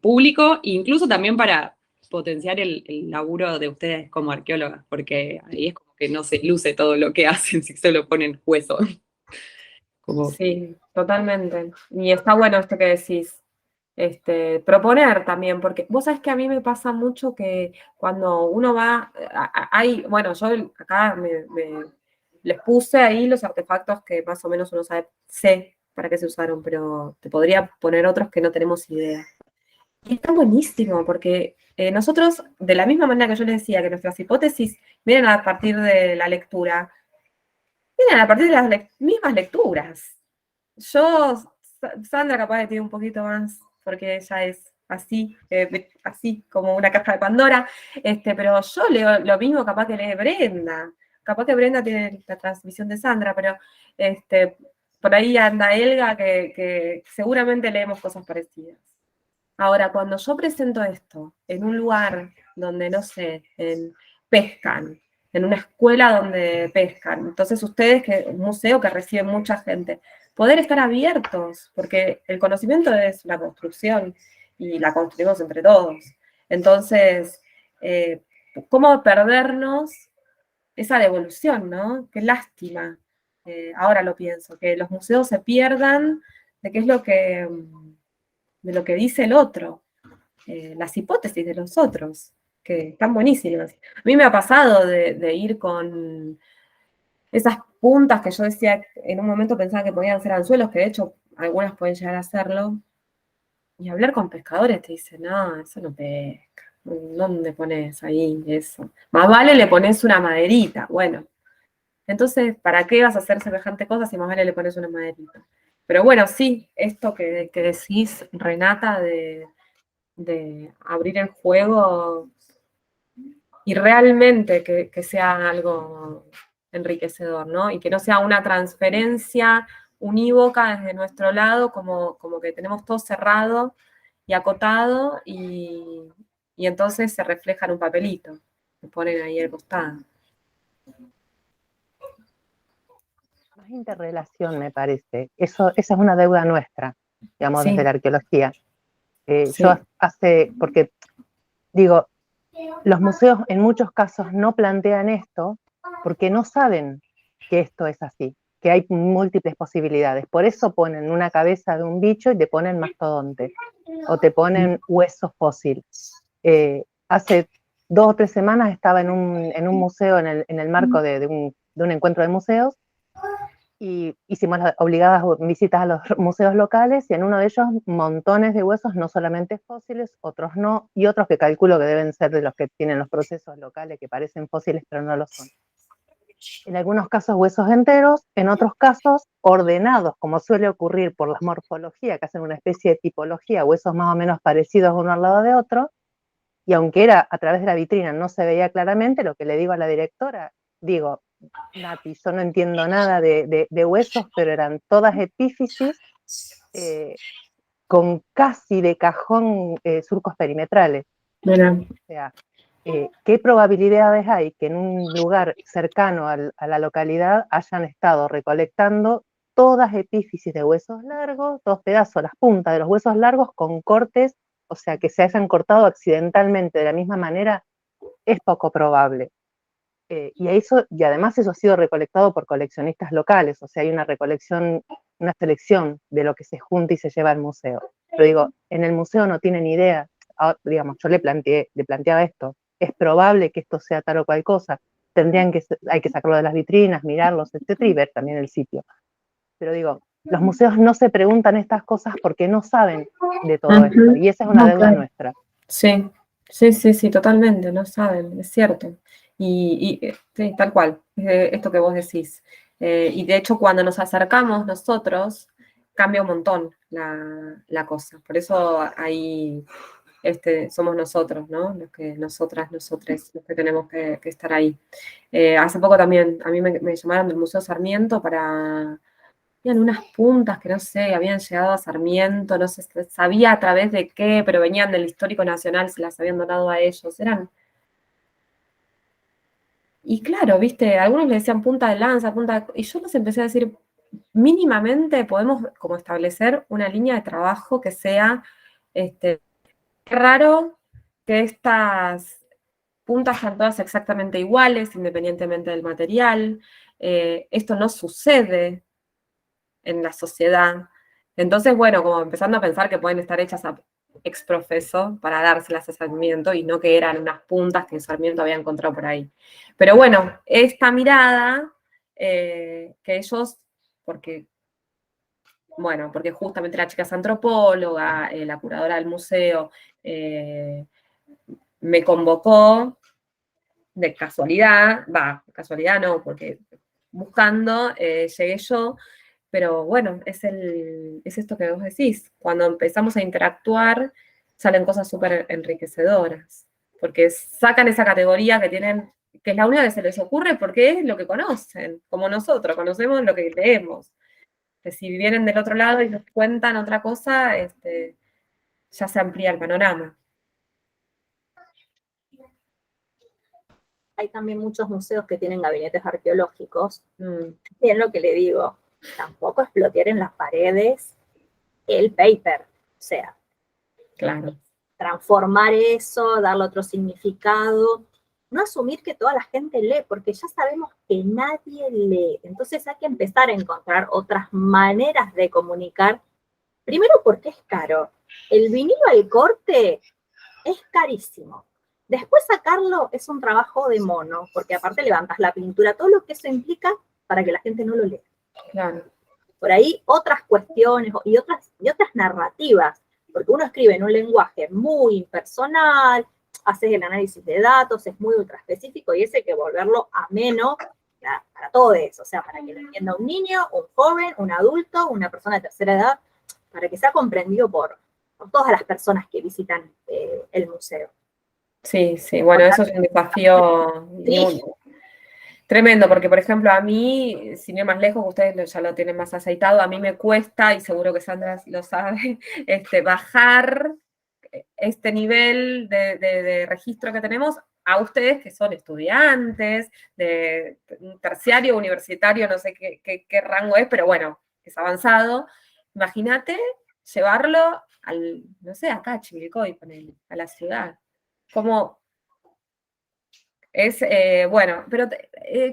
Speaker 4: público, e incluso también para potenciar el laburo de ustedes como arqueólogas, porque ahí es como que no se luce todo lo que hacen si solo ponen hueso. Como...
Speaker 3: Sí, totalmente. Y está bueno esto que decís, proponer también, porque vos sabés que a mí me pasa mucho que cuando uno va, hay, bueno, yo acá les puse ahí los artefactos que más o menos uno sé para qué se usaron, pero te podría poner otros que no tenemos idea. Y está buenísimo, porque nosotros, de la misma manera que yo les decía que nuestras hipótesis vienen a partir de la lectura, vienen a partir de las mismas lecturas. Yo, Sandra capaz de tiene un poquito más, porque ella es así, así como una caja de Pandora, pero yo leo lo mismo capaz que lee Brenda. Capaz que Brenda tiene la transmisión de Sandra, pero por ahí anda Elga, que seguramente leemos cosas parecidas. Ahora, cuando yo presento esto en un lugar donde, no sé, pescan, en una escuela donde pescan, entonces ustedes, que un museo que recibe mucha gente, poder estar abiertos, porque el conocimiento es una construcción y la construimos entre todos. Entonces, ¿cómo perdernos esa devolución, no? Qué lástima. Ahora lo pienso, que los museos se pierdan de qué es de lo que dice el otro, las hipótesis de los otros, que están buenísimas. A mí me ha pasado de ir con esas puntas que yo decía, en un momento pensaba que podían ser anzuelos, que de hecho algunas pueden llegar a serlo, y hablar con pescadores te dicen, no, eso no pesca, ¿dónde pones ahí eso? Más vale le pones una maderita, bueno. Entonces, ¿para qué vas a hacer semejante cosa si más vale le pones una maderita? Pero bueno, sí, esto que decís, Renata, de abrir el juego y realmente que sea algo enriquecedor, ¿no? Y que no sea una transferencia unívoca desde nuestro lado, como que tenemos todo cerrado y acotado, y entonces se refleja en un papelito, que ponen ahí al costado.
Speaker 2: Más interrelación, me parece. Esa es una deuda nuestra, digamos,
Speaker 3: Sí.
Speaker 2: desde la arqueología.
Speaker 3: Sí.
Speaker 2: Yo porque digo, los museos en muchos casos no plantean esto porque no saben que esto es así, que hay múltiples posibilidades. Por eso ponen una cabeza de un bicho y te ponen mastodonte, o te ponen hueso fósil. Hace 2 o 3 semanas estaba en un museo en el marco de un encuentro de museos, y hicimos las obligadas visitas a los museos locales, y en uno de ellos montones de huesos, no solamente fósiles, otros no, y otros que calculo que deben ser de los que tienen los procesos locales, que parecen fósiles pero no lo son. En algunos casos huesos enteros, en otros casos ordenados, como suele ocurrir por la morfología, que hacen una especie de tipología, huesos más o menos parecidos uno al lado de otro, y aunque era a través de la vitrina no se veía claramente, lo que le digo a la directora, digo, Nati, yo no entiendo nada de huesos, pero eran todas epífisis con casi de cajón surcos perimetrales.
Speaker 3: Bueno.
Speaker 2: O sea, ¿qué probabilidades hay que en un lugar cercano a la localidad hayan estado recolectando todas epífisis de huesos largos, 2 pedazos, las puntas de los huesos largos con cortes, o sea, que se hayan cortado accidentalmente de la misma manera es poco probable. Y además eso ha sido recolectado por coleccionistas locales, o sea, hay una recolección, una selección de lo que se junta y se lleva al museo. Pero digo, en el museo no tienen idea, digamos, yo le planteaba esto, es probable que esto sea tal o cual cosa, hay que sacarlo de las vitrinas, mirarlos, etcétera, y ver también el sitio. Pero digo, los museos no se preguntan estas cosas porque no saben de todo esto, y esa es una deuda nuestra.
Speaker 3: Sí, sí, totalmente, no saben, es cierto. Sí, tal cual, esto que vos decís. Y de hecho, cuando nos acercamos nosotros, cambia un montón la cosa. Por eso ahí somos nosotros, ¿no? Nosotros, los que tenemos que estar ahí. Hace poco también, a mí me llamaron del Museo Sarmiento para... Habían unas puntas que no sé, habían llegado a Sarmiento, no sé, sabía a través de qué, pero venían del Histórico Nacional, se las habían donado a ellos. Y claro, viste, algunos le decían punta de lanza, y yo les empecé a decir, mínimamente podemos como establecer una línea de trabajo que sea, raro que estas puntas sean todas exactamente iguales, independientemente del material. Esto no sucede en la sociedad. Entonces, bueno, como empezando a pensar que pueden estar hechas a ex profeso para dárselas a Sarmiento y no que eran unas puntas que Sarmiento había encontrado por ahí. Pero bueno, esta mirada que ellos, porque justamente la chica es antropóloga, la curadora del museo, me convocó de casualidad no, porque buscando llegué yo, pero bueno, es esto que vos decís, cuando empezamos a interactuar salen cosas súper enriquecedoras, porque sacan esa categoría que tienen, que es la única que se les ocurre porque es lo que conocen, como nosotros, conocemos lo que leemos. Que si vienen del otro lado y nos cuentan otra cosa, ya se amplía el panorama.
Speaker 1: Hay también muchos museos que tienen gabinetes arqueológicos. Y es lo que le digo, tampoco explotar en las paredes el paper, o sea,
Speaker 3: Claro.
Speaker 1: Transformar eso, darle otro significado, no asumir que toda la gente lee, porque ya sabemos que nadie lee, entonces hay que empezar a encontrar otras maneras de comunicar, primero porque es caro, el vinilo al corte es carísimo, después sacarlo es un trabajo de mono, porque aparte levantas la pintura, todo lo que eso implica para que la gente no lo lea.
Speaker 3: Claro.
Speaker 1: Por ahí otras cuestiones y otras narrativas, porque uno escribe en un lenguaje muy impersonal, haces el análisis de datos, es muy ultra específico y ese hay que volverlo ameno para todos, o sea, para que lo entienda un niño, un joven, un adulto, una persona de tercera edad, para que sea comprendido por todas las personas que visitan el museo.
Speaker 3: Sí, bueno, eso es un desafío tremendo, porque por ejemplo a mí, sin ir más lejos, ustedes ya lo tienen más aceitado, a mí me cuesta, y seguro que Sandra lo sabe, bajar este nivel de registro que tenemos a ustedes que son estudiantes, de terciario, universitario, no sé qué rango es, pero bueno, es avanzado. Imagínate llevarlo no sé, acá a Chivilcoy, a la ciudad. Como es, bueno, pero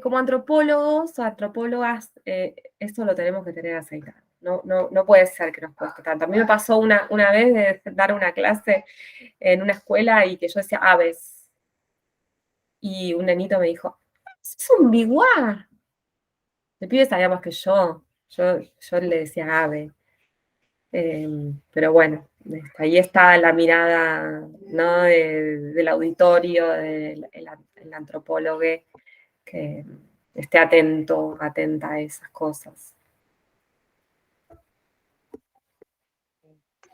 Speaker 3: como antropólogos o antropólogas, esto lo tenemos que tener aceitado. No puede ser que nos cueste tanto. A mí me pasó una vez de dar una clase en una escuela y que yo decía aves. Y un nenito me dijo, es un biguá. El pibe sabía más que yo. Yo le decía ave. Pero bueno, ahí está la mirada, ¿no? del auditorio, del antropólogo, que esté atenta a esas cosas.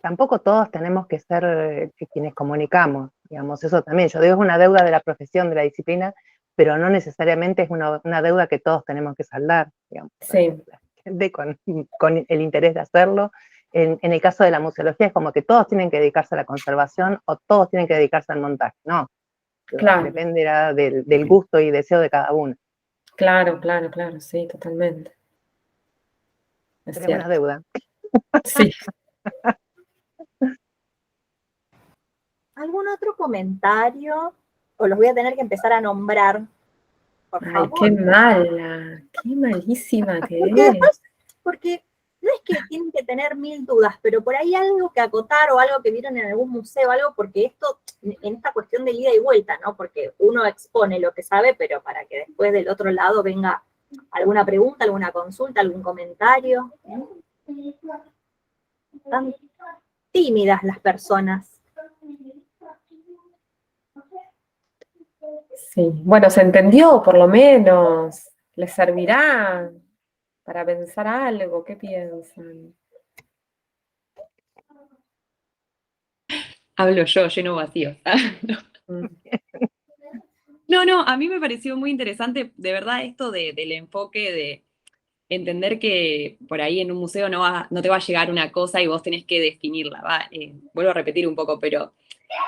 Speaker 2: Tampoco todos tenemos que ser quienes comunicamos, digamos, eso también. Yo digo, es una deuda de la profesión, de la disciplina, pero no necesariamente es una deuda que todos tenemos que saldar, digamos.
Speaker 3: Sí.
Speaker 2: La gente con el interés de hacerlo. En el caso de la museología es como que todos tienen que dedicarse a la conservación o todos tienen que dedicarse al montaje, no.
Speaker 3: Claro.
Speaker 2: Dependerá del gusto y deseo de cada uno.
Speaker 3: Claro, sí, totalmente.
Speaker 2: Es una deuda.
Speaker 3: Sí.
Speaker 1: ¿Algún otro comentario o los voy a tener que empezar a nombrar, por
Speaker 3: Ay,
Speaker 1: favor.
Speaker 3: qué mala, qué malísima que
Speaker 1: Porque
Speaker 3: es.
Speaker 1: después, porque no es que tienen que tener 1000 dudas, pero por ahí algo que acotar o algo que vieron en algún museo, algo, porque esto, en esta cuestión de ida y vuelta, ¿no? Porque uno expone lo que sabe, pero para que después del otro lado venga alguna pregunta, alguna consulta, algún comentario. Están tímidas las personas.
Speaker 3: Sí, bueno, se entendió por lo menos. ¿Les servirá para pensar algo? ¿Qué piensan?
Speaker 4: Hablo yo, lleno vacío.
Speaker 3: Mm.
Speaker 4: No, a mí me pareció muy interesante, de verdad, esto del enfoque de entender que por ahí en un museo no te va a llegar una cosa y vos tenés que definirla, ¿va? Vuelvo a repetir un poco, pero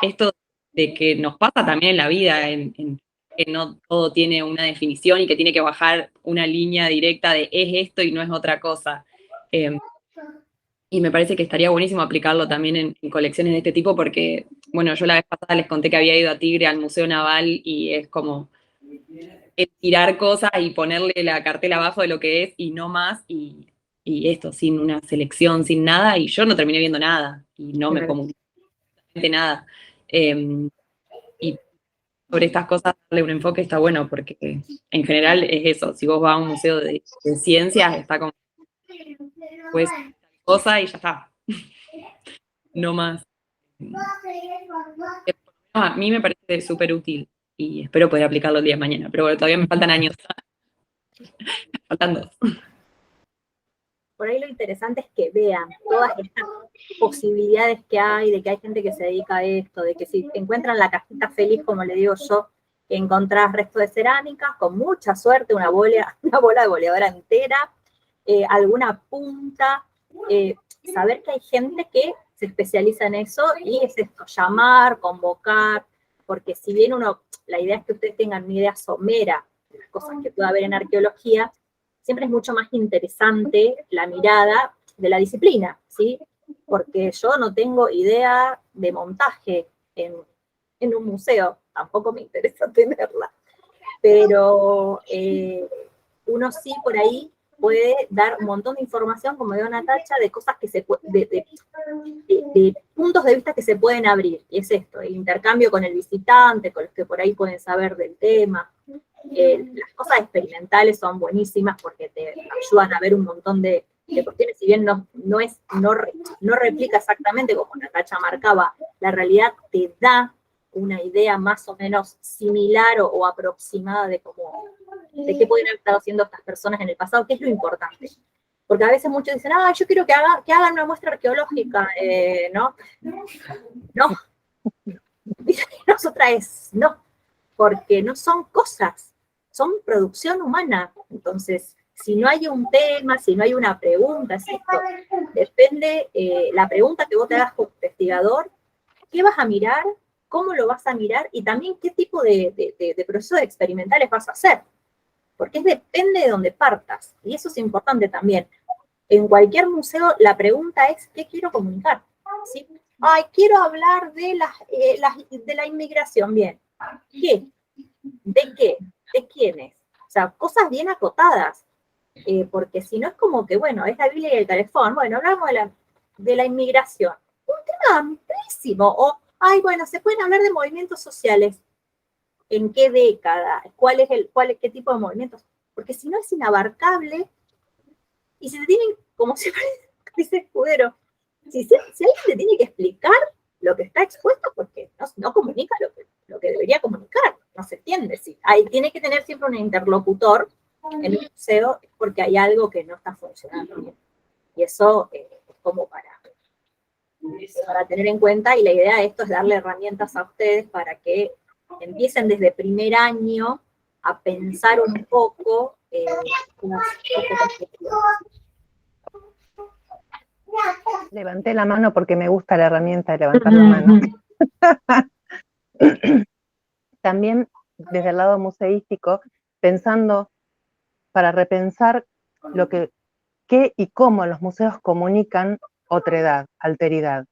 Speaker 4: esto de que nos pasa también en la vida, en que no todo tiene una definición y que tiene que bajar una línea directa de es esto y no es otra cosa. Y me parece que estaría buenísimo aplicarlo también en colecciones de este tipo porque, bueno, yo la vez pasada les conté que había ido a Tigre al Museo Naval y es como tirar cosas y ponerle la cartela abajo de lo que es y no más y esto, sin una selección, sin nada, y yo no terminé viendo nada y no me
Speaker 3: Claro.
Speaker 4: comuniqué nada. Y sobre estas cosas darle un enfoque está bueno porque en general es eso, si vos vas a un museo de ciencias está como pues cosa y ya está, no más. A mí me parece súper útil y espero poder aplicarlo el día de mañana, pero bueno, todavía me faltan años, faltan 2.
Speaker 1: Por ahí lo interesante es que vean todas estas posibilidades que hay, de que hay gente que se dedica a esto, de que si encuentran la cajita feliz, como le digo yo, que encontrás restos de cerámica, con mucha suerte, una bola de boleadora entera, alguna punta, saber que hay gente que se especializa en eso y es esto, llamar, convocar, porque si bien la idea es que ustedes tengan una idea somera de las cosas que pueda haber en arqueología, siempre es mucho más interesante la mirada de la disciplina, ¿sí? Porque yo no tengo idea de montaje en un museo, tampoco me interesa tenerla, pero uno sí por ahí puede dar un montón de información, como dio Natacha, de cosas que de puntos de vista que se pueden abrir, y es esto, el intercambio con el visitante, con los que por ahí pueden saber del tema. Las cosas experimentales son buenísimas porque te ayudan a ver un montón de cuestiones, si bien no replica exactamente como Natacha marcaba, la realidad te da una idea más o menos similar o aproximada de qué pueden haber estado haciendo estas personas en el pasado, que es lo importante. Porque a veces muchos dicen, yo quiero que hagan una muestra arqueológica, ¿no? No. Nosotras no, porque no son cosas, son producción humana. Entonces, si no hay un tema, si no hay una pregunta, es esto. Depende la pregunta que vos te hagas como investigador, qué vas a mirar, cómo lo vas a mirar y también qué tipo de procesos experimentales vas a hacer. Porque depende de dónde partas. Y eso es importante también. En cualquier museo la pregunta es, ¿qué quiero comunicar? ¿Sí? Quiero hablar de la inmigración. Bien. ¿Qué? ¿De qué? ¿De quiénes? O sea, cosas bien acotadas. Porque si no es como que, bueno, es la Biblia y el calefón. Bueno, hablamos de la inmigración. Un tema amplísimo. O, bueno, se pueden hablar de movimientos sociales. ¿En qué década? ¿Qué tipo de movimientos? Porque si no es inabarcable. Y si te tienen, como siempre dice Escudero, si alguien te tiene que explicar lo que está expuesto, porque no comunica lo que debería comunicar, no se entiende. Sí. Tiene que tener siempre un interlocutor en el museo porque hay algo que no está funcionando bien. Y eso es como para tener en cuenta, y la idea de esto es darle herramientas a ustedes para que empiecen desde primer año a pensar un poco
Speaker 2: Levanté la mano porque me gusta la herramienta de levantar la mano. También desde el lado museístico, pensando para repensar qué y cómo los museos comunican otredad, alteridad.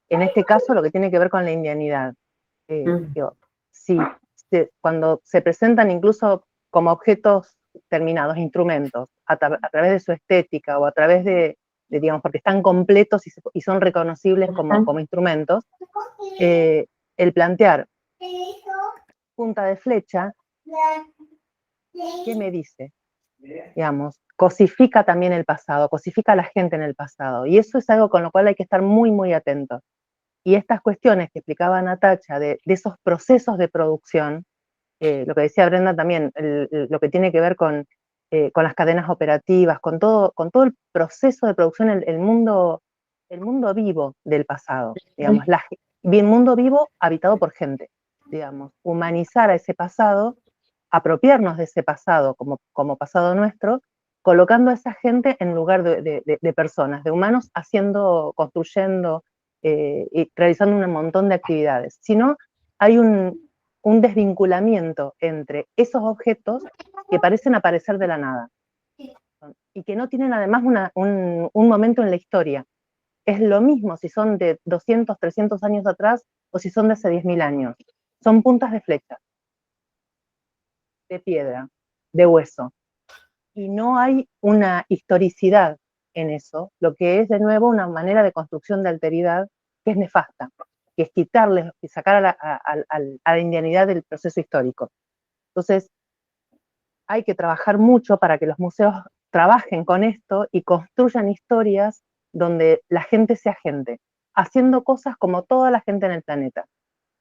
Speaker 2: En este caso, lo que tiene que ver con la indianidad. Si cuando se presentan incluso como objetos terminados, instrumentos, a través de su estética o a través digamos, porque están completos y son reconocibles como instrumentos, el plantear punta de flecha, ¿qué me dice? Digamos, cosifica también el pasado, cosifica a la gente en el pasado, y eso es algo con lo cual hay que estar muy, muy atentos. Y estas cuestiones que explicaba Natacha de esos procesos de producción, lo que decía Brenda también, lo que tiene que ver con las cadenas operativas, con todo el proceso de producción, el mundo vivo del pasado, digamos, el mundo vivo habitado por gente, digamos, humanizar a ese pasado, apropiarnos de ese pasado como pasado nuestro, colocando a esa gente en lugar de personas, de humanos, construyendo y realizando un montón de actividades. Si no, hay un desvinculamiento entre esos objetos que parecen aparecer de la nada y que no tienen además un momento en la historia. Es lo mismo si son de 200, 300 años atrás o si son de hace 10.000 años. Son puntas de flecha, de piedra, de hueso. Y no hay una historicidad en eso, lo que es de nuevo una manera de construcción de alteridad que es nefasta, que es quitarle y sacar a la indianidad del proceso histórico. Entonces, hay que trabajar mucho para que los museos trabajen con esto y construyan historias donde la gente sea gente, haciendo cosas como toda la gente en el planeta,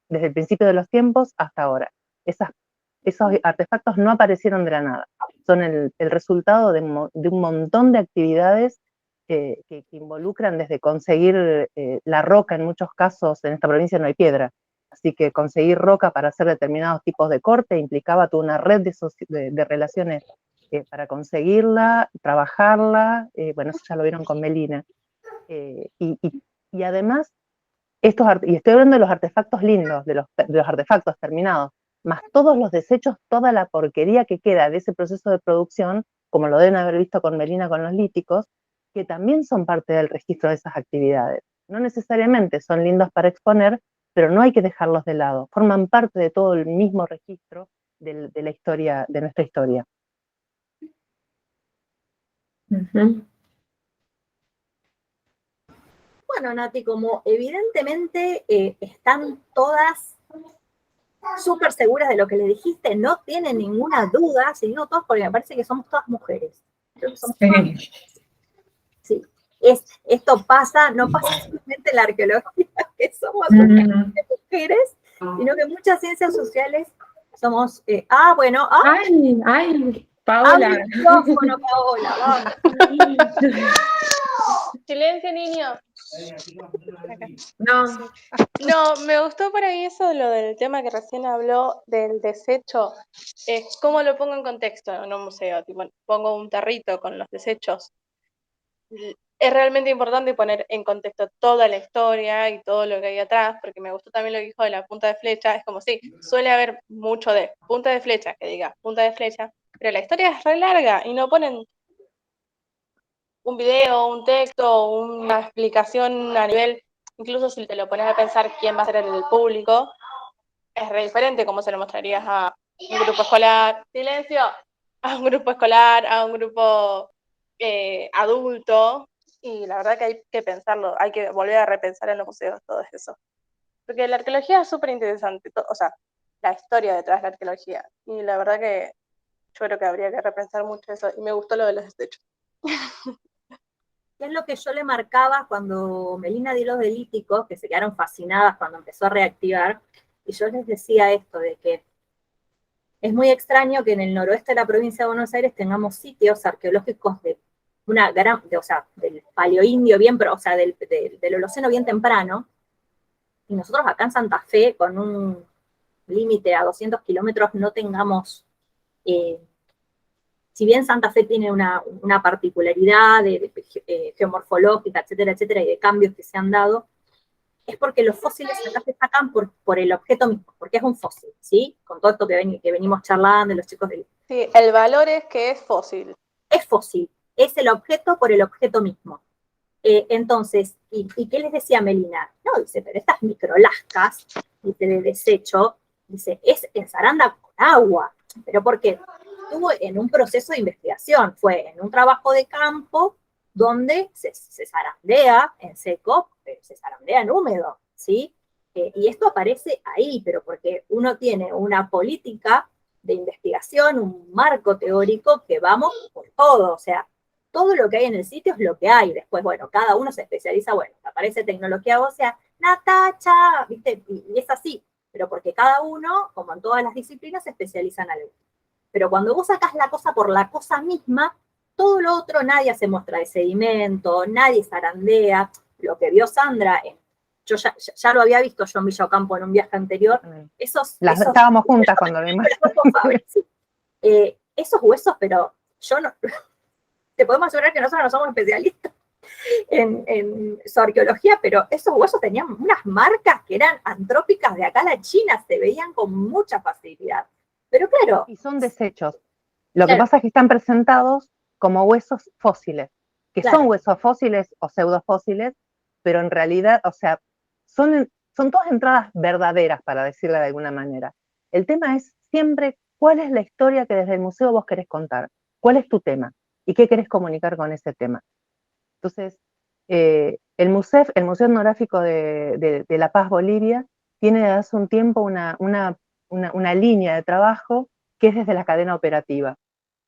Speaker 2: desde el principio de los tiempos hasta ahora. Esos artefactos no aparecieron de la nada, son el resultado de un montón de actividades que involucran desde conseguir la roca, en muchos casos en esta provincia no hay piedra, así que conseguir roca para hacer determinados tipos de corte implicaba toda una red de relaciones para conseguirla, trabajarla, bueno, eso ya lo vieron con Melina. Y además, y estoy hablando de los artefactos lindos, de los artefactos terminados, más todos los desechos, toda la porquería que queda de ese proceso de producción, como lo deben haber visto con Melina con los líticos, que también son parte del registro de esas actividades. No necesariamente son lindos para exponer, pero no hay que dejarlos de lado, forman parte de todo el mismo registro de la historia, de nuestra historia.
Speaker 1: Bueno, Nati, como evidentemente están todas súper seguras de lo que le dijiste, no tienen ninguna duda, se digo todas porque me parece que somos todas mujeres. Creo que somos todas mujeres. Sí. Esto pasa, no pasa solamente en la arqueología, que somos mujeres, sino que muchas ciencias sociales somos, bueno,
Speaker 3: ay, Paola.
Speaker 1: Abre el micrófono, Paola, vamos.
Speaker 5: Silencio, niño.
Speaker 3: No,
Speaker 5: me gustó por ahí eso, lo del tema que recién habló del desecho. ¿Cómo lo pongo en contexto en un museo? Tipo, pongo un tarrito con los desechos. Es realmente importante poner en contexto toda la historia y todo lo que hay atrás, porque me gustó también lo que dijo de la punta de flecha. Es como si suele haber mucho de punta de flecha, que diga punta de flecha, pero la historia es re larga y no ponen un video, un texto, una explicación a nivel, incluso si te lo pones a pensar quién va a ser el público, es re diferente como se lo mostrarías a un grupo escolar, silencio, a un grupo escolar, a un grupo adulto, y la verdad que hay que pensarlo, hay que volver a repensar en los museos todo eso. Porque la arqueología es súper interesante, o sea, la historia detrás de la arqueología, y la verdad que yo creo que habría que repensar mucho eso, y me gustó lo de los desechos.
Speaker 1: Es lo que yo le marcaba cuando Melina dio los delíticos, que se quedaron fascinadas cuando empezó a reactivar, y yo les decía esto, de que es muy extraño que en el noroeste de la provincia de Buenos Aires tengamos sitios arqueológicos de una gran, o sea, del paleoindio bien, o sea, del Holoceno bien temprano, y nosotros acá en Santa Fe, con un límite a 200 kilómetros, no tengamos... si bien Santa Fe tiene una particularidad geomorfológica, etcétera, etcétera, y de cambios que se han dado, es porque los fósiles acá se sacan por el objeto mismo, porque es un fósil, ¿sí? Con todo esto que venimos charlando, los chicos del...
Speaker 5: Sí, el valor es que es fósil.
Speaker 1: Es fósil, es el objeto por el objeto mismo. Entonces, ¿y qué les decía Melina? No, dice, pero estas microlascas, dice, de desecho, dice, es en Saranda con agua, pero porque estuvo en un proceso de investigación, fue en un trabajo de campo donde se zarandea en seco, pero se zarandea en húmedo, ¿sí? Y esto aparece ahí, pero porque uno tiene una política de investigación, un marco teórico que vamos por todo, o sea, todo lo que hay en el sitio es lo que hay. Después, bueno, cada uno se especializa, bueno, aparece tecnología ósea, Natacha, ¿viste? Y es así, pero porque cada uno, como en todas las disciplinas, se especializa en algo. Pero cuando vos sacás la cosa por la cosa misma, todo lo otro, nadie hace muestra de sedimento, nadie zarandea. Lo que vio Sandra, yo ya lo había visto yo en Villa Ocampo en un viaje anterior,
Speaker 2: estábamos juntas cuando lo vimos.
Speaker 1: Esos huesos, pero yo no, te podemos asegurar que nosotros no somos especialistas en su arqueología, pero esos huesos tenían unas marcas que eran antrópicas de acá a la China, se veían con mucha facilidad. Pero claro.
Speaker 2: Y son desechos. Lo que pasa es que están presentados como huesos fósiles, que son huesos fósiles o pseudofósiles, pero en realidad, o sea, son todas entradas verdaderas, para decirlo de alguna manera. El tema es siempre cuál es la historia que desde el museo vos querés contar, cuál es tu tema y qué querés comunicar con ese tema. Entonces, el Museo Etnográfico de La Paz, Bolivia, tiene desde hace un tiempo una línea de trabajo que es desde la cadena operativa.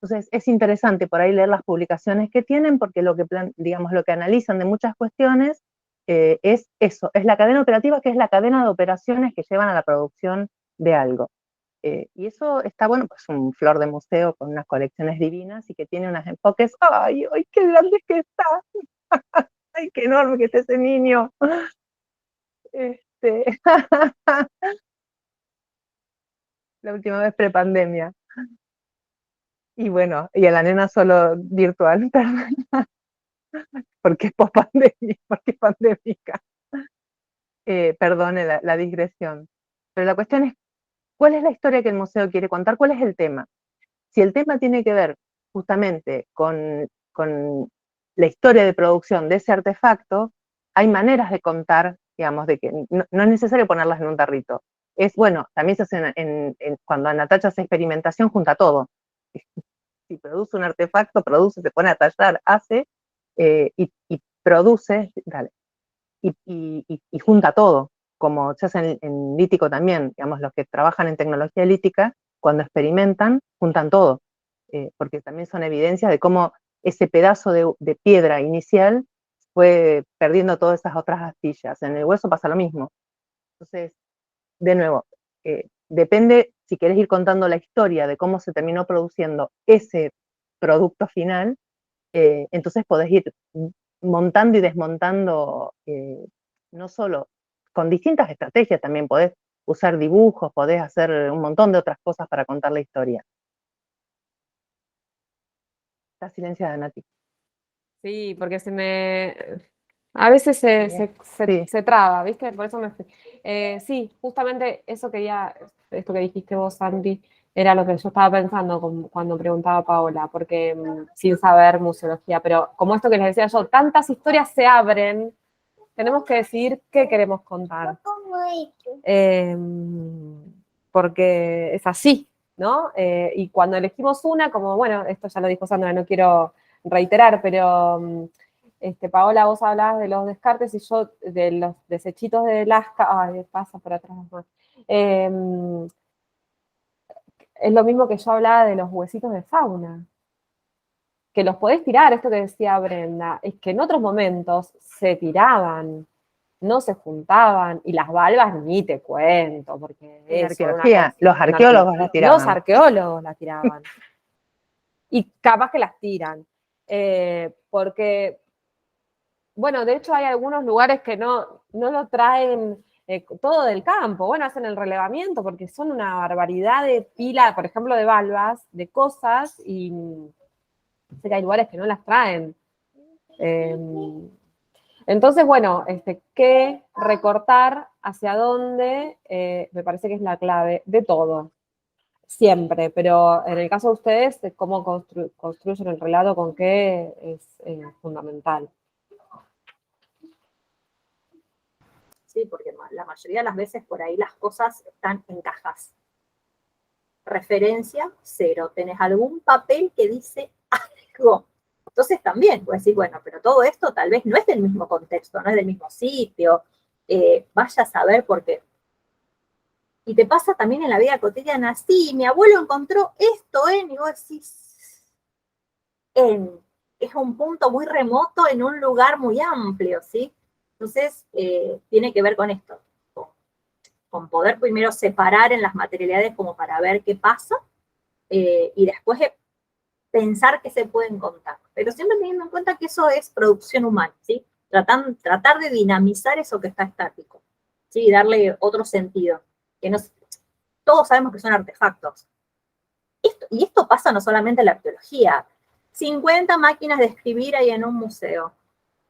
Speaker 2: Entonces, es interesante por ahí leer las publicaciones que tienen, porque lo que analizan de muchas cuestiones es eso, es la cadena operativa, que es la cadena de operaciones que llevan a la producción de algo. Y eso está bueno, pues un flor de museo con unas colecciones divinas y que tiene unos enfoques, ¡ay, ay, qué grande que está! ¡Ay, qué enorme que está ese niño! La última vez prepandemia. Y bueno, y a la nena solo virtual, porque es pospandemia, porque es pandémica. Perdone la digresión. Pero la cuestión es, ¿cuál es la historia que el museo quiere contar? ¿Cuál es el tema? Si el tema tiene que ver justamente con la historia de producción de ese artefacto, hay maneras de contar, digamos, de que no es necesario ponerlas en un tarrito. Bueno, también se hace cuando Natacha hace experimentación, junta todo. Si produce un artefacto, produce, se pone a tallar, hace, y produce, dale, y junta todo, como se hace en lítico también, digamos, los que trabajan en tecnología lítica, cuando experimentan, juntan todo, porque también son evidencias de cómo ese pedazo de piedra inicial fue perdiendo todas esas otras astillas. En el hueso pasa lo mismo. Entonces, de nuevo, depende si querés ir contando la historia de cómo se terminó produciendo ese producto final, entonces podés ir montando y desmontando, no solo con distintas estrategias, también podés usar dibujos, podés hacer un montón de otras cosas para contar la historia. Está silenciada, Nati.
Speaker 3: Sí, porque a veces se traba, ¿viste? Por eso sí, justamente esto que dijiste vos, Santi, era lo que yo estaba pensando cuando preguntaba a Paola, porque sin saber museología, pero como esto que les decía yo, tantas historias se abren, tenemos que decidir qué queremos contar. Porque es así, ¿no? Y cuando elegimos una, como, bueno, esto ya lo dijo Sandra, no quiero reiterar, pero Paola, vos hablabas de los descartes y yo de los desechitos de Lasca, ay, pasa por atrás más. Es lo mismo que yo hablaba de los huesitos de fauna, que los podés tirar, esto que decía Brenda, es que en otros momentos se tiraban, no se juntaban, y las valvas ni te cuento, porque
Speaker 2: en arqueología, los arqueólogos las tiraban.
Speaker 3: Los arqueólogos las tiraban. Y capaz que las tiran. Porque, bueno, de hecho hay algunos lugares que no lo traen todo del campo. Bueno, hacen el relevamiento porque son una barbaridad de pila, por ejemplo, de valvas, de cosas, y sé que hay lugares que no las traen. Entonces, bueno, ¿qué recortar? ¿Hacia dónde? Me parece que es la clave de todo. Siempre, pero en el caso de ustedes, cómo construyen el relato, con qué es fundamental.
Speaker 1: ¿sí? Porque la mayoría de las veces por ahí las cosas están en cajas. Referencia, cero. ¿Tenés algún papel que dice algo? Entonces también puedes decir, bueno, pero todo esto tal vez no es del mismo contexto, no es del mismo sitio, vaya a saber por qué. Y te pasa también en la vida cotidiana, sí, mi abuelo encontró esto y vos decís, es un punto muy remoto en un lugar muy amplio, ¿sí? Entonces, tiene que ver con esto, con poder primero separar en las materialidades como para ver qué pasa, y después pensar que se pueden contar. Pero siempre teniendo en cuenta que eso es producción humana, ¿sí? Tratar de dinamizar eso que está estático, ¿sí? Y darle otro sentido. Que no, todos sabemos que son artefactos. Y esto pasa no solamente en la arqueología. 50 máquinas de escribir hay en un museo.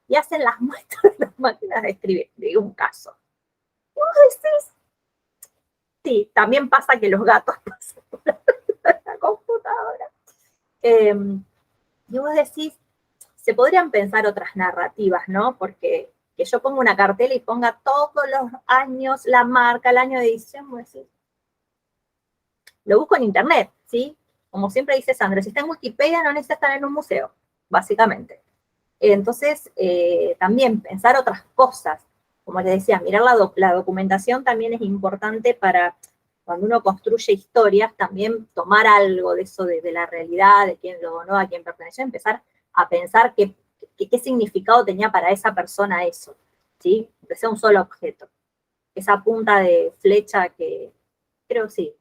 Speaker 1: Y hacen las muestras de las máquinas de escribir. Digo un caso. Y vos decís, sí, también pasa que los gatos pasan por la computadora. Y vos decís, se podrían pensar otras narrativas, ¿no? Porque que yo ponga una cartela y ponga todos los años, la marca, el año de edición, vos decís, lo busco en internet, ¿sí? Como siempre dice Sandra, si está en Wikipedia no necesita estar en un museo, básicamente. Entonces, también pensar otras cosas, como les decía, mirar la documentación también es importante para cuando uno construye historias, también tomar algo de eso, de la realidad, de quién lo donó, a quién perteneció, empezar a pensar qué significado tenía para esa persona eso, ¿sí? Que sea un solo objeto. Esa punta de flecha que, creo sí,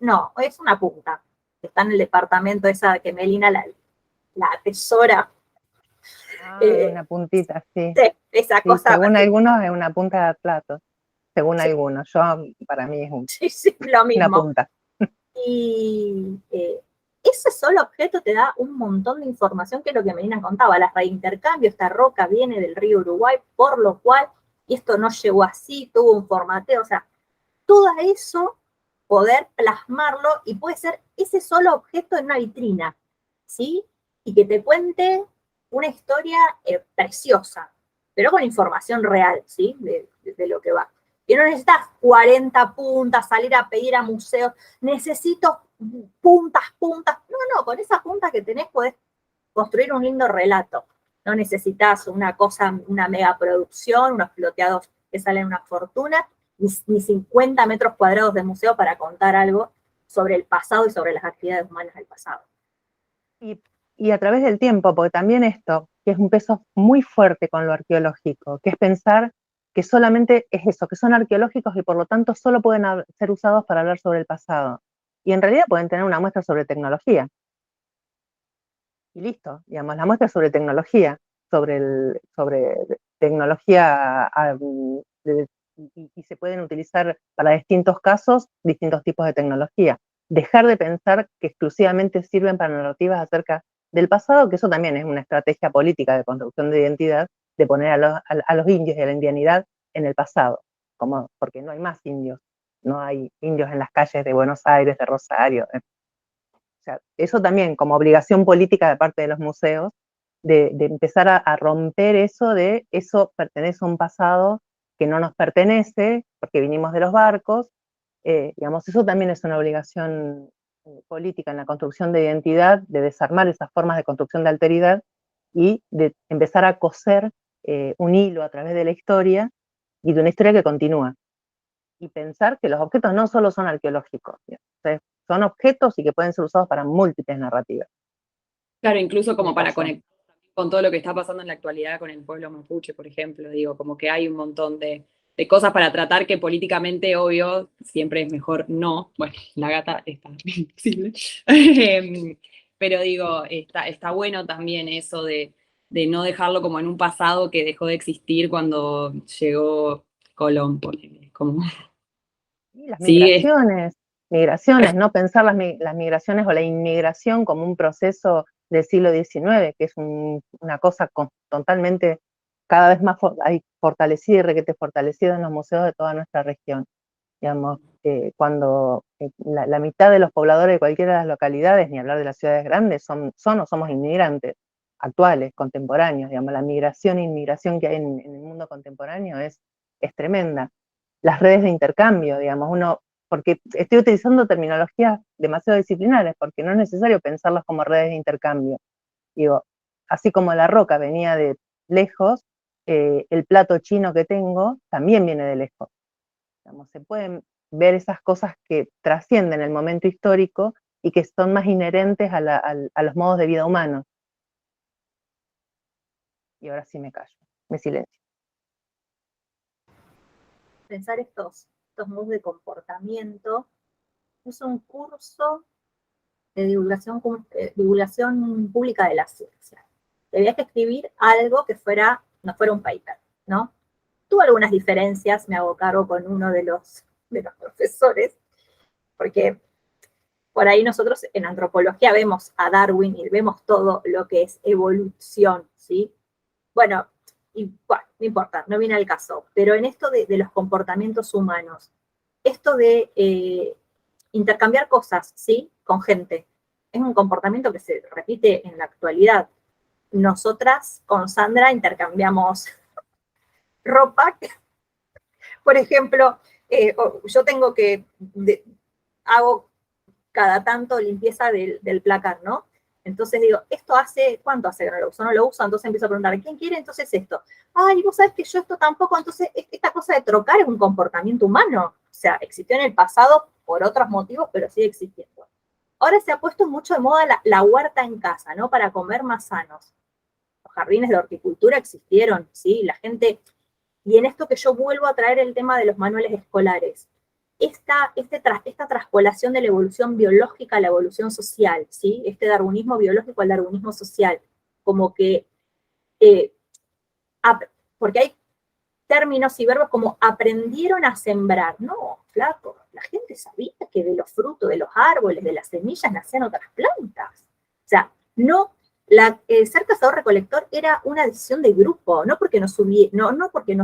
Speaker 1: no, es una punta, está en el departamento esa que Melina la atesora.
Speaker 2: Una puntita, sí.
Speaker 1: Sí, esa
Speaker 2: Sí,
Speaker 1: cosa.
Speaker 2: según algunos es una punta de plato, según algunos. Para mí es
Speaker 1: Sí, lo
Speaker 2: una
Speaker 1: mismo.
Speaker 2: punta.
Speaker 1: Y ese solo objeto te da un montón de información, que es lo que Melina contaba, la reintercambio, esta roca viene del río Uruguay, por lo cual, y esto no llegó así, tuvo un formateo, o sea, todo eso, poder plasmarlo, y puede ser ese solo objeto en una vitrina, ¿sí? Y que te cuente una historia preciosa, pero con información real, ¿sí? De lo que va. Y no necesitas 40 puntas, salir a pedir a museos, necesito puntas. No, con esas puntas que tenés podés construir un lindo relato. No necesitas una cosa, una megaproducción, unos floteados que salen una fortuna, ni 50 metros cuadrados de museo para contar algo sobre el pasado y sobre las actividades humanas del pasado.
Speaker 2: Y a través del tiempo, porque también esto, que es un peso muy fuerte con lo arqueológico, que es pensar que solamente es eso, que son arqueológicos y por lo tanto solo pueden ser usados para hablar sobre el pasado. Y en realidad pueden tener una muestra sobre tecnología. Y listo, digamos, la muestra es sobre tecnología, sobre tecnología, y se pueden utilizar para distintos casos, distintos tipos de tecnología. Dejar de pensar que exclusivamente sirven para narrativas acerca del pasado, que eso también es una estrategia política de construcción de identidad, de poner a los indios y a la indianidad en el pasado, porque no hay más indios, no hay indios en las calles de Buenos Aires, de Rosario. O sea, eso también como obligación política de parte de los museos, de empezar a romper eso de eso pertenece a un pasado que no nos pertenece, porque vinimos de los barcos, digamos, eso también es una obligación política en la construcción de identidad, de desarmar esas formas de construcción de alteridad y de empezar a coser un hilo a través de la historia y de una historia que continúa. Y pensar que los objetos no solo son arqueológicos, son objetos y que pueden ser usados para múltiples narrativas.
Speaker 4: Claro, incluso como para conectar con todo lo que está pasando en la actualidad con el pueblo mapuche, por ejemplo, digo, como que hay un montón de cosas para tratar que políticamente, obvio, siempre es mejor no. Bueno, la gata está invisible. Pero digo, está bueno también eso de no dejarlo como en un pasado que dejó de existir cuando llegó Colón, como
Speaker 2: Y las
Speaker 4: sigue.
Speaker 2: migraciones, no pensar las migraciones o la inmigración como un proceso del siglo XIX, que es una cosa totalmente cada vez más fortalecida y requete fortalecida en los museos de toda nuestra región. Digamos, cuando la mitad de los pobladores de cualquiera de las localidades, ni hablar de las ciudades grandes, son o somos inmigrantes. actuales, contemporáneos, digamos, la migración e inmigración que hay en el mundo contemporáneo es tremenda. Las redes de intercambio, digamos, porque estoy utilizando terminologías demasiado disciplinares, porque no es necesario pensarlas como redes de intercambio. Digo, así como la roca venía de lejos, el plato chino que tengo también viene de lejos. Digamos, se pueden ver esas cosas que trascienden el momento histórico y que son más inherentes a los modos de vida humanos. Y ahora sí me callo, me silencio.
Speaker 1: Pensar estos modos de comportamiento. Es un curso de divulgación pública de la ciencia. Había que escribir algo que no fuera un paper, ¿no? Tuvo algunas diferencias, me hago cargo con uno de los profesores, porque por ahí nosotros en antropología vemos a Darwin y vemos todo lo que es evolución, ¿sí? Bueno, no importa, no viene al caso, pero en esto de los comportamientos humanos, esto de intercambiar cosas, ¿sí? Con gente, es un comportamiento que se repite en la actualidad. Nosotras con Sandra intercambiamos ropa, por ejemplo, yo tengo hago cada tanto limpieza del placar, ¿no? Entonces digo, ¿cuánto hace que no lo uso? No lo uso, entonces empiezo a preguntar, ¿quién quiere entonces esto? Ay, vos sabés que yo esto tampoco, entonces esta cosa de trocar es un comportamiento humano, o sea, existió en el pasado por otros motivos, pero sigue existiendo. Ahora se ha puesto mucho de moda la huerta en casa, ¿no? Para comer más sanos. Los jardines de horticultura existieron, ¿sí? La gente, y en esto que yo vuelvo a traer el tema de los manuales escolares, esta traspolación de la evolución biológica a la evolución social, ¿sí? Este darwinismo biológico al darwinismo social, como que, porque hay términos y verbos como aprendieron a sembrar. No, flaco, la gente sabía que de los frutos, de los árboles, de las semillas nacían otras plantas. O sea, ser cazador-recolector era una decisión de grupo, no porque no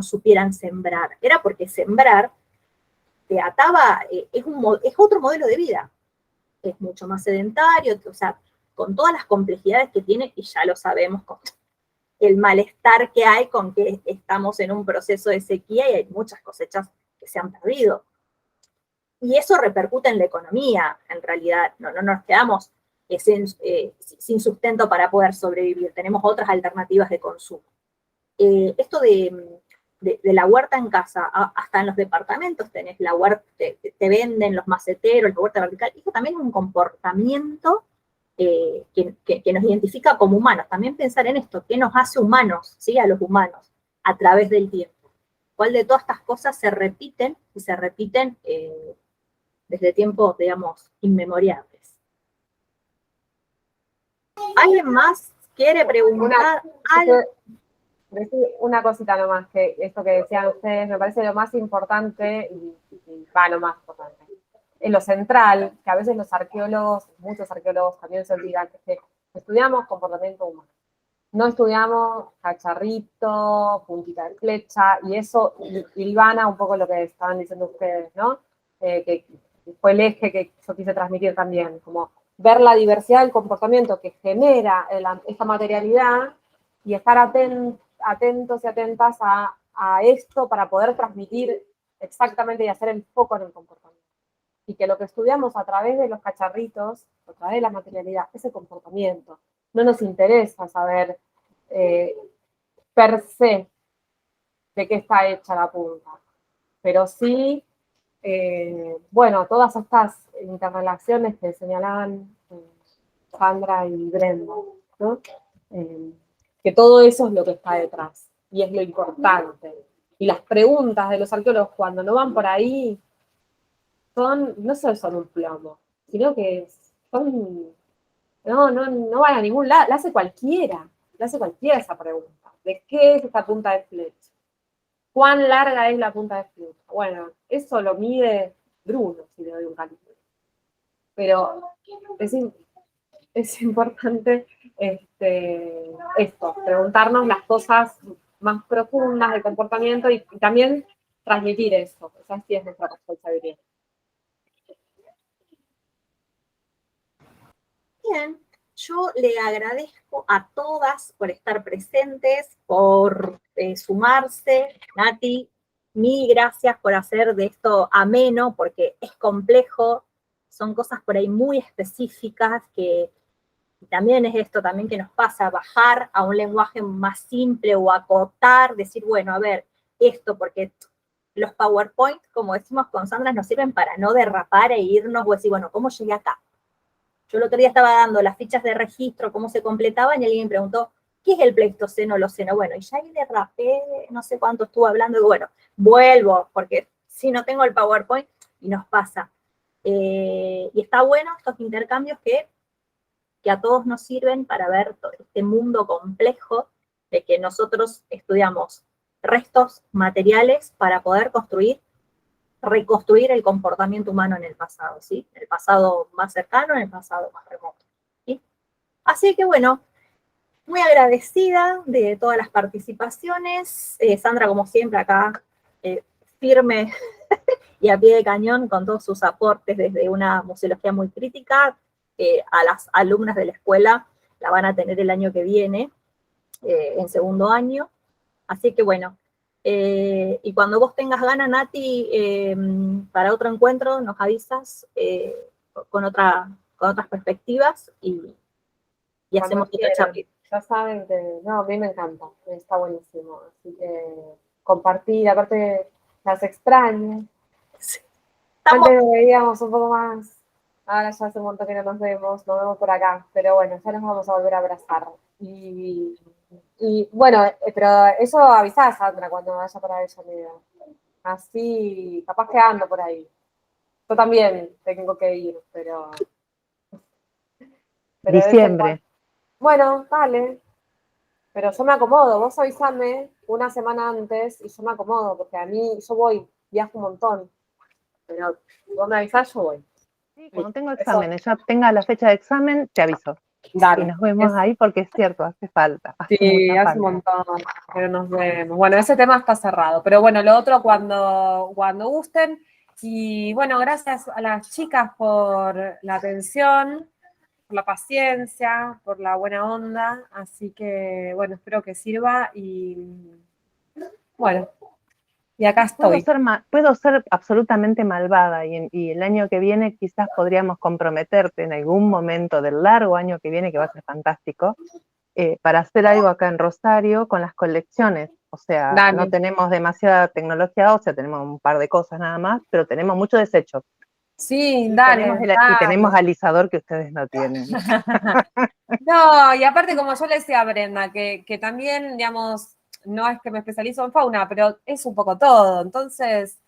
Speaker 1: supieran sembrar, era porque sembrar te ataba, es otro modelo de vida, es mucho más sedentario, o sea, con todas las complejidades que tiene, y ya lo sabemos, con el malestar que hay con que estamos en un proceso de sequía y hay muchas cosechas que se han perdido. Y eso repercute en la economía, en realidad, no nos quedamos sin sustento para poder sobrevivir, tenemos otras alternativas de consumo. Esto de la huerta en casa, hasta en los departamentos tenés la huerta, te venden los maceteros, la huerta vertical, eso también es un comportamiento que nos identifica como humanos. También pensar en esto, ¿qué nos hace humanos, ¿sí? A los humanos, a través del tiempo? ¿Cuál de todas estas cosas se repiten y se repiten desde tiempos, digamos, inmemoriales? ¿Alguien más quiere preguntar algo?
Speaker 3: Decir una cosita nomás, que esto que decían ustedes, me parece lo más importante, y va lo más importante. En lo central, que a veces los arqueólogos, muchos arqueólogos también se olvidan, que estudiamos comportamiento humano. No estudiamos cacharrito, puntita de flecha, y eso hilvana un poco lo que estaban diciendo ustedes, ¿no? Que fue el eje que yo quise transmitir también, como ver la diversidad del comportamiento que genera esta materialidad y estar atentos y atentas a esto para poder transmitir exactamente y hacer el foco en el comportamiento. Y que lo que estudiamos a través de los cacharritos, a través de la materialidad, es el comportamiento. No nos interesa saber per se de qué está hecha la punta, pero sí, bueno, todas estas interrelaciones que señalaban Sandra y Brenda, ¿no? Que todo eso es lo que está detrás y es lo importante. Y las preguntas de los arqueólogos cuando no van por ahí no solo son un plomo, sino que no van a ningún lado, la hace cualquiera esa pregunta. ¿De qué es esta punta de flecha? ¿Cuán larga es la punta de flecha? Bueno, eso lo mide Bruno, si le doy un cálculo. Pero es importante esto, preguntarnos las cosas más profundas del comportamiento y también transmitir eso. Esa sí es nuestra responsabilidad.
Speaker 1: Bien, yo le agradezco a todas por estar presentes, por sumarse. Nati, mil gracias por hacer de esto ameno, porque es complejo, son cosas por ahí muy específicas que también es esto también que nos pasa, bajar a un lenguaje más simple o acotar, decir, bueno, a ver, esto, porque los PowerPoint, como decimos con Sandra, nos sirven para no derrapar e irnos o decir, bueno, ¿cómo llegué acá? Yo el otro día estaba dando las fichas de registro, cómo se completaban, y alguien me preguntó, ¿qué es el Pleistoceno, Holoceno? Bueno, y ya ahí derrapé, no sé cuánto estuvo hablando, y bueno, vuelvo, porque si no tengo el PowerPoint, y nos pasa. Y está bueno estos intercambios que a todos nos sirven para ver todo este mundo complejo de que nosotros estudiamos restos materiales para poder reconstruir el comportamiento humano en el pasado, ¿sí? En el pasado más cercano, en el pasado más remoto, ¿sí? Así que bueno, muy agradecida de todas las participaciones. Sandra, como siempre, acá firme y a pie de cañón con todos sus aportes desde una museología muy crítica. A las alumnas de la escuela la van a tener el año que viene, en segundo año. Así que bueno, y cuando vos tengas ganas, Nati, para otro encuentro, nos avisas con otras perspectivas y hacemos otra charla.
Speaker 3: Ya saben que, no, a mí me encanta, está buenísimo. Así que compartir, aparte las extraño.
Speaker 1: Sí.
Speaker 3: Antes nos veíamos un poco más, ahora ya hace un montón que no nos vemos por acá, pero bueno, ya nos vamos a volver a abrazar. Y bueno, pero eso avisá a Sandra cuando vaya para Avellaneda. Así, capaz que ando por ahí. Yo también tengo que ir, pero
Speaker 2: Diciembre.
Speaker 3: bueno, dale. Pero yo me acomodo, vos avísame una semana antes y yo me acomodo, porque a mí, yo voy, viajo un montón. Pero vos me avisás, yo voy.
Speaker 2: Sí, cuando tengo exámenes, ya tenga la fecha de examen, te aviso.
Speaker 3: Dale.
Speaker 2: Y nos vemos ahí porque es cierto, hace falta.
Speaker 3: Sí, hace un montón, pero nos vemos. Bueno, ese tema está cerrado, pero bueno, lo otro cuando gusten. Y bueno, gracias a las chicas por la atención, por la paciencia, por la buena onda. Así que, bueno, espero que sirva y bueno, y acá estoy.
Speaker 2: Puedo ser absolutamente malvada y el año que viene quizás podríamos comprometerte en algún momento del largo año que viene, que va a ser fantástico, para hacer algo acá en Rosario con las colecciones. O sea,
Speaker 3: Dale.
Speaker 2: No tenemos demasiada tecnología, o sea, tenemos un par de cosas nada más, pero tenemos mucho desecho.
Speaker 3: Sí, dale.
Speaker 2: Y tenemos alisador que ustedes no tienen.
Speaker 3: No, y aparte, como yo le decía a Brenda, que también, digamos, no es que me especializo en fauna, pero es un poco todo. Entonces,